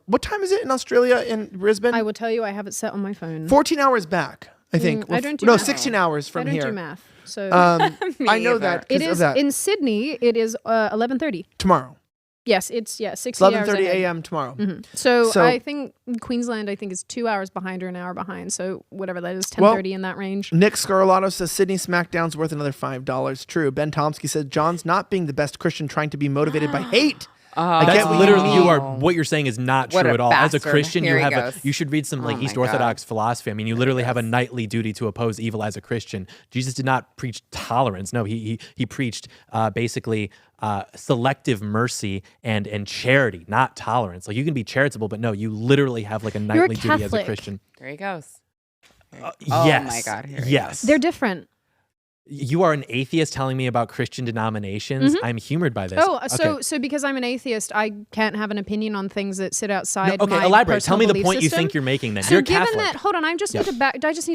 what time is it in Australia, in Brisbane? I will tell you, I have it set on my phone. 14 hours back, I think. I don't do No, math. 16 hours I from don't here. do math. So I know either. that it because of is that. in Sydney. It is 11:30. Tomorrow. Yes, it's 60 hours 11:30 ahead. a.m. tomorrow. So, So- I think Queensland, is 2 hours behind or an hour behind. So whatever that is, 10:30 in that range. Nick Scarlato says Sydney SmackDown's worth another $5. True. Ben Tomsky says John's not being the best Christian, trying to be motivated by hate. I That's get what literally you mean. what you're saying is not What true a at all. As a bastard. Christian, Here you he have goes. you should read some like Oh my East God. Orthodox philosophy. I mean, you literally have a knightly duty to oppose evil as a Christian. Jesus did not preach tolerance. No, he preached basically selective mercy and charity, not tolerance. Like you can be charitable, but no, you literally have like a knightly duty as a Catholic. Christian. There he goes. Yes. my God, here he Yes. They're different. You are an atheist telling me about Christian denominations. I'm humored by this. Oh, Okay. so because I'm an atheist, I can't have an opinion on things that sit No, outside okay, my elaborate. Tell personal me the belief point you system. think you're making then. So You're given Catholic. that, hold on, I just need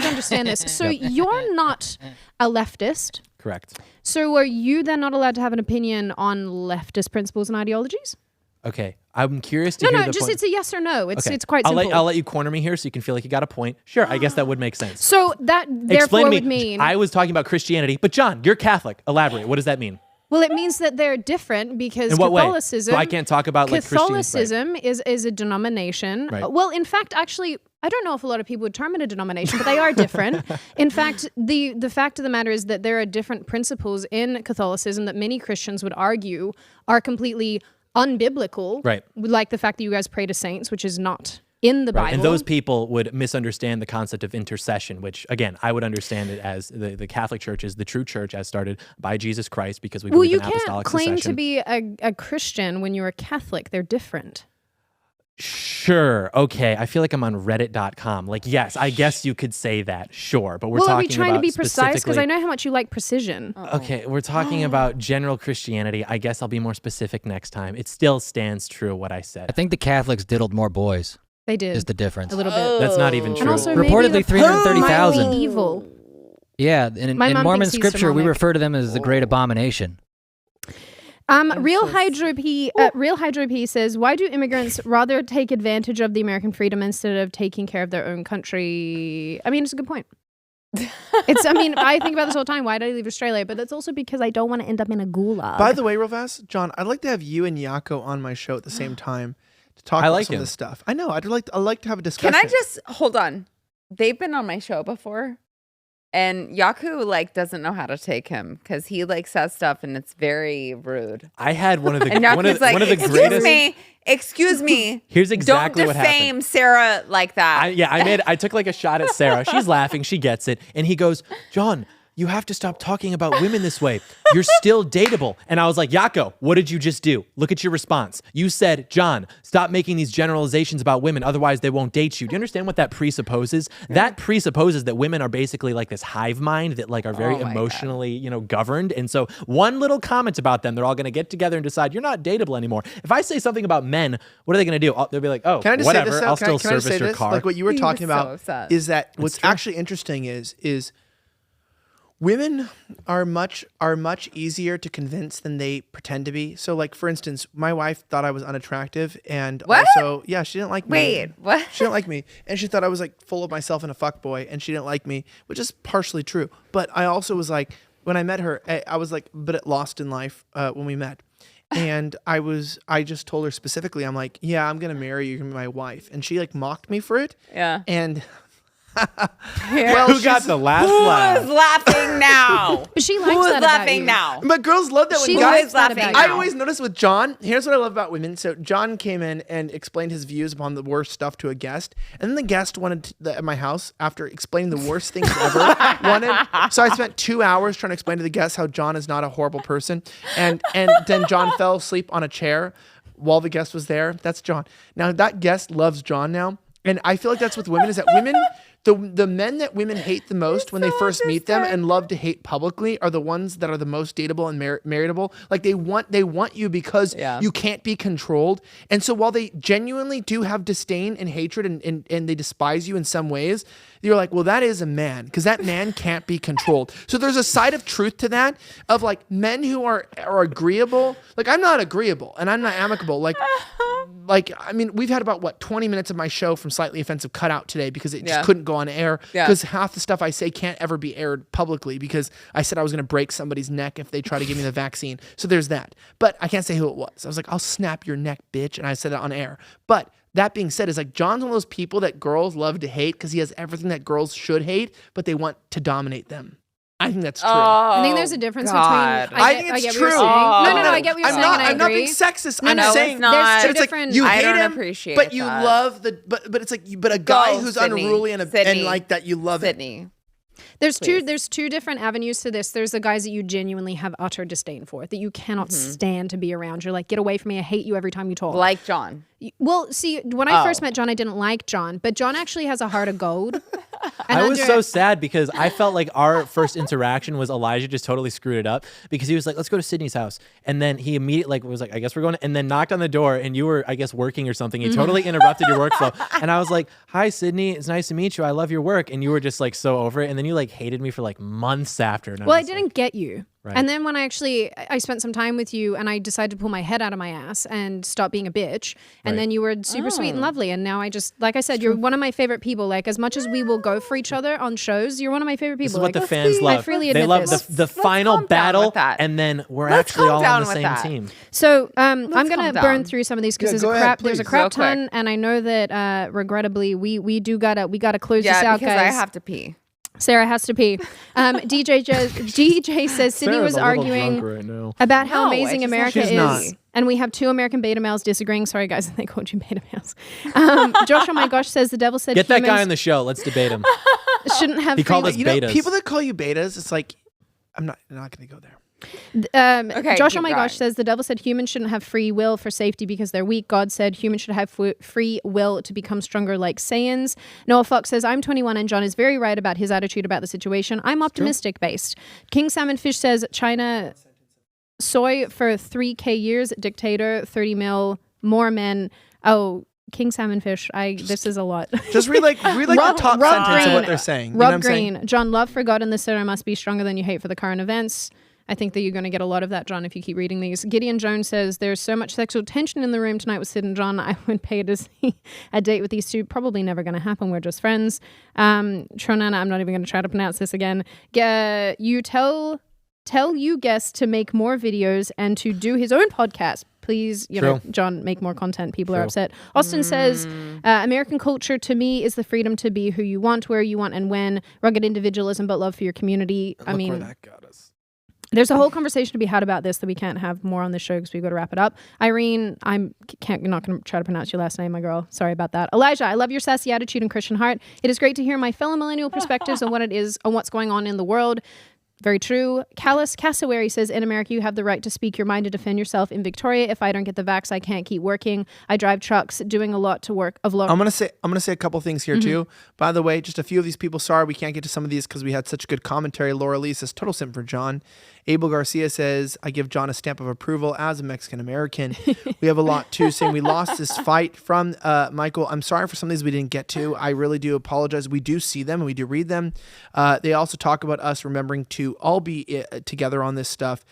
to understand this. So you're not a leftist. Correct. So are you then not allowed to have an opinion on leftist principles and ideologies? Okay. I'm curious to No, hear no, the just point. it's a yes or no. It's Okay. it's quite I'll simple. let you corner me here so you can feel like you got a point. Sure, I guess that would make sense. So that Explain therefore to me. would mean I was talking about Christianity, but John, you're Catholic. Elaborate. What does that mean? well, it means that they're different because In what way? Catholicism. So I can't talk about like Catholicism is a denomination. Right. Well, in fact, actually, I don't know if a lot of people would term it a denomination, but they are different. In fact, the fact of the matter is that there are different principles in Catholicism that many Christians would argue are completely unbiblical. Right. Like the fact that you guys pray to saints, which is not in the Bible. And those people would misunderstand the concept of intercession, which again, I would understand it as the Catholic Church is the true church as started by Jesus Christ because we well, believe you in can't apostolic claim succession. to be a Christian when you're a Catholic. They're different. Sure. Okay. I feel like I'm on reddit.com. Like, yes, I guess you could say that. Sure. But we're Well, are talking we trying about to be precise? Because specifically- I know how much you like precision. Okay, we're talking about general Christianity. I guess I'll be more specific next time. It still stands true what I I said. think the Catholics diddled more boys. They did. Is the difference? a little bit. That's not even And true. also Reportedly maybe the 330,000. might be evil. Yeah, in My mom Mormon thinks he's scripture, we demonic. refer to them as the great abomination. Real Hydro P says, why do immigrants rather take advantage of the American freedom instead of taking care of their own country? I mean, it's a good point. I think about this all the time. Why did I leave Australia? But that's also because I don't want to end up in a gulag. By the way, real fast, John, I'd like to have you and Yako on my show at the same time to talk I about like some of him. this stuff. I know. I'd like to have a discussion. Can I just hold on? They've been on my show before, and Yaku doesn't know how to take him because he says stuff and it's very rude. I had one of the And one of, Yaku's like, one of the "Excuse greatest. excuse me. Here's exactly Don't what happened. defame Sarah like that." I took like a shot at Sarah. She's laughing. She gets it. And he goes, John, you have to stop talking about women this way. You're still dateable. And I was like, Yako, what did you just do? Look at your response. You said, John, stop making these generalizations about women. Otherwise, they won't date you. Do you understand what that presupposes? That presupposes that women are basically like this hive mind that are very Oh my emotionally, governed. And so one little comment about them, they're all going to get together and decide you're not dateable anymore. If I say something about men, what are they going to do? They'll be like, oh, Can I just whatever. say this? I'll Can I still just service say your this? car. Like what you were He talking was so about upset. is that what's true. actually interesting is women are much easier to convince than they pretend to be. So like for instance, my wife thought I was unattractive and What? also she didn't like me. Wait, what? She didn't like me. And she thought I was full of myself and a fuckboy and she didn't like me, which is partially true. But I also was when I met her, I was but at lost in life when we met. And I just told her specifically, I'm like, yeah, I'm going to marry you. You're going to be my wife. And she mocked me for it. Yeah. And Who got the last laugh? Who's laughing now? But she likes Who's that about laughing you. now? but girls love that She when likes guys that laughing about now. you. I always notice with John, here's what I love about women. So John came in and explained his views upon the worst stuff to a guest. And then the guest wanted at my house, after explaining the worst things ever, so I spent 2 hours trying to explain to the guest how John is not a horrible person. And then John fell asleep on a chair while the guest was there. That's John. Now that guest loves John now. And I feel like that's with women, is that women, the men that women hate the most when they first meet them and love to hate publicly are the ones that are the most dateable and marriageable. They want you because you can't be controlled. And so while they genuinely do have disdain and hatred and they despise you in some ways, you're like, well, that is a man because that man can't be controlled. So there's a side of truth to that of men who are agreeable. I'm not agreeable and I'm not amicable. like, I mean, we've had about 20 minutes of my show from Slightly Offensive cut out today because it just Yeah. couldn't go on air Yeah. because half the stuff I say can't ever be aired publicly because I said I was going to break somebody's neck if they try to give me the vaccine. So there's that. But I can't say who it was. I was like, I'll snap your neck, bitch. And I said it on air. But that being said, is like John's one of those people that girls love to hate because he has everything that girls should hate, but they want to dominate them. I think that's true. I think there's a difference God. between. I think it's get true. What you're saying. No, I get what you're I'm saying. not. And I I'm not agree. being sexist. No, I'm no, saying it's not. that There's it's two like different- you I hate don't him, appreciate but you that. love the. But it's like, but a guy Go, who's Sydney. unruly and Sydney. like that, you love it. Sydney. There's two different avenues to this. There's the guys that you genuinely have utter disdain for, that you cannot stand to be around. You're like, get away from me. I hate you every time you talk. Like John. Well, see, when I first met John, I didn't like John, but John actually has a heart of gold. And I was under- so sad because I felt like our first interaction was Elijah just totally screwed it up because he was like, let's go to Sydney's house. And then he immediately was like, I guess we're going to, and then knocked on the door and you were, I guess, working or something. He totally interrupted your workflow. And I was like, hi, Sydney. It's nice to meet you. I love your work. And you were just like so over it. And then you like hated me for like months after. And Well, I was like, didn't get you. Right. And then when I spent some time with you and I decided to pull my head out of my ass and stop being a bitch. And Right. then you were super sweet and lovely. And now I just, like I said, you're one of my favorite people. Like as much as we will go for each other on shows, you're one of my favorite people. This is what like, the fans I love. freely They admit love this. the final calm down battle, with that. and then we're Let's actually calm all on down the with same that. team. So I'm calm gonna down. burn through some of these because Yeah, there's a please. crap Real quick. ton, and I know that regrettably we gotta close this Yeah, out, because guys. I have to pee. Sarah has to pee. DJ says Sydney was arguing right now. about how No, amazing it's just America She's is. not. And we have two American beta males disagreeing. Sorry, guys, they called you beta males. Josh, oh my gosh, says the devil said Get that humans guy on the show. Let's debate him. shouldn't have He called free us You know, betas. people that call you betas, it's like, I'm not going to go there. Okay, Josh, keep oh my going. gosh, says the devil said humans shouldn't have free will for safety because they're weak. God said humans should have free will to become stronger like Saiyans. Noah Fox says, I'm 21 and John is very right about his attitude about the situation. I'm optimistic based. King Salmon Fish says China soy for 3K years, dictator, 30 mil, more men. Oh, King Salmon Fish. This is a lot. Just read like the top Rob sentence of what Green. they're saying. You know what Rob I'm saying? Green, John, love for God and the sinner must be stronger than you hate for the current events. I think that you're going to get a lot of that, John, if you keep reading these. Gideon Jones says, there's so much sexual tension in the room tonight with Sid and John. I would pay to see a date with these two. Probably never going to happen. We're just friends. Tronana, I'm not even going to try to pronounce this again. You tell you guests to make more videos and to do his own podcast. Please, True. John, make more content. People are True. upset. Austin says, American culture to me is the freedom to be who you want, where you want, and when. Rugged individualism, but love for your community. I Look mean, where that got us. there's a whole conversation to be had about this that we can't have more on the show because we've got to wrap it up. Irene, I'm not going to try to pronounce your last name, my girl. Sorry about that. Elijah, I love your sassy attitude and Christian heart. It is great to hear my fellow millennial perspectives on what it is, on what's going on in the world. Very true. Callus Cassowary says, in America, you have the right to speak your mind to defend yourself. In Victoria, if I don't get the vax, I can't keep working. I drive trucks, doing a lot to work. I'm gonna say a couple things here too. By the way, just a few of these people. Sorry, we can't get to some of these because we had such good commentary. Laura Lee says total simp for John. Abel Garcia says I give John a stamp of approval as a Mexican American. We have a lot too saying we lost this fight from Michael. I'm sorry for some of these we didn't get to. I really do apologize. We do see them and we do read them. They also talk about us remembering to all be together on this stuff.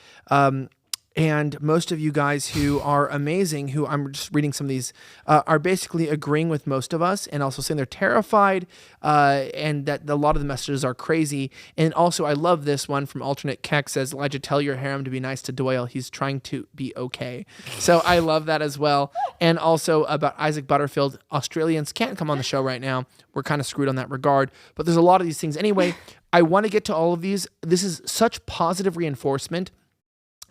And most of you guys who are amazing, who I'm just reading some of these, are basically agreeing with most of us and also saying they're terrified and that a lot of the messages are crazy. And also, I love this one from Alternate Keck says, Elijah, tell your harem to be nice to Doyle. He's trying to be okay. So I love that as well. And also about Isaac Butterfield, Australians can't come on the show right now. We're kind of screwed on that regard. But there's a lot of these things. Anyway, I want to get to all of these. This is such positive reinforcement.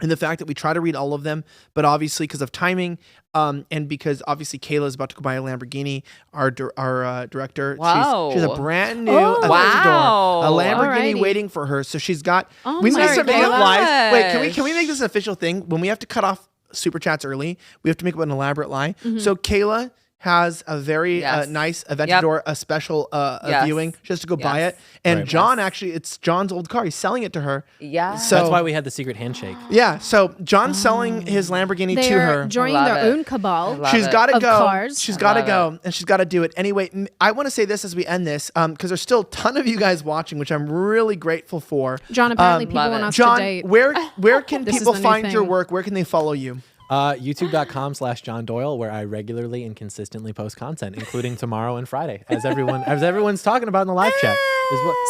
And the fact that we try to read all of them, but obviously because of timing, and because obviously Kayla is about to go buy a Lamborghini, our director, Wow. she's a brand new Oh, Aventador, wow. a Lamborghini Alrighty. waiting for her. So she's got. Oh we my need to make it gosh. live. Wait, can we make this an official thing? When we have to cut off super chats early, we have to make up an elaborate lie. So Kayla has a very Yes. nice Aventador, a special Yes. viewing. She has to go buy Yes. it. And Right. John actually, it's John's old car. He's selling it to her. Yeah. So That's why we had the secret handshake. yeah, so John's selling his Lamborghini They to are her. joining Love their it. own cabal. Love She's it. got to Of go. cars. She's got to Love go, and she's got to do it anyway. I want to say this as we end this, because there's still a ton of you guys watching, which I'm really grateful for. John, apparently people love want it. us to John, date. where can This is people the new find your thing. work? Where can they follow you? YouTube.com/John Doyle, where I regularly and consistently post content, including tomorrow and Friday, as everyone's talking about in the live chat.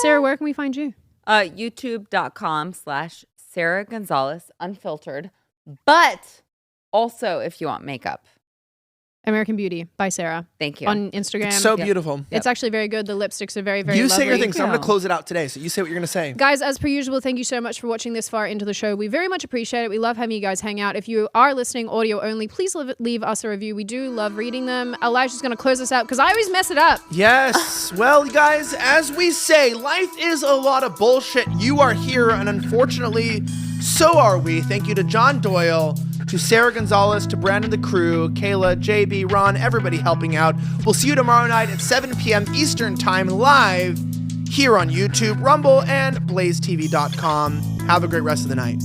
Sarah, where can we find you? YouTube.com/Sara Gonzales Unfiltered. But also, if you want makeup, American Beauty by Sarah. thank you. On Instagram. It's so beautiful. It's actually very good. The lipsticks are very, very You lovely. say your thing, so I'm going you. to close it out today. So you say what you're going to say. Guys, as per usual, thank you so much for watching this far into the show. We very much appreciate it. We love having you guys hang out. If you are listening audio only, please leave us a review. We do love reading them. Elijah's going to close us out because I always mess it up. Yes. Well, guys, as we say, life is a lot of bullshit. You are here, and unfortunately, so are we. Thank you to John Doyle, to Sara Gonzales, to Brandon the crew, Kayla, JB, Ron, everybody helping out. We'll see you tomorrow night at 7 p.m. Eastern Time live here on YouTube, Rumble, and BlazeTV.com. Have a great rest of the night.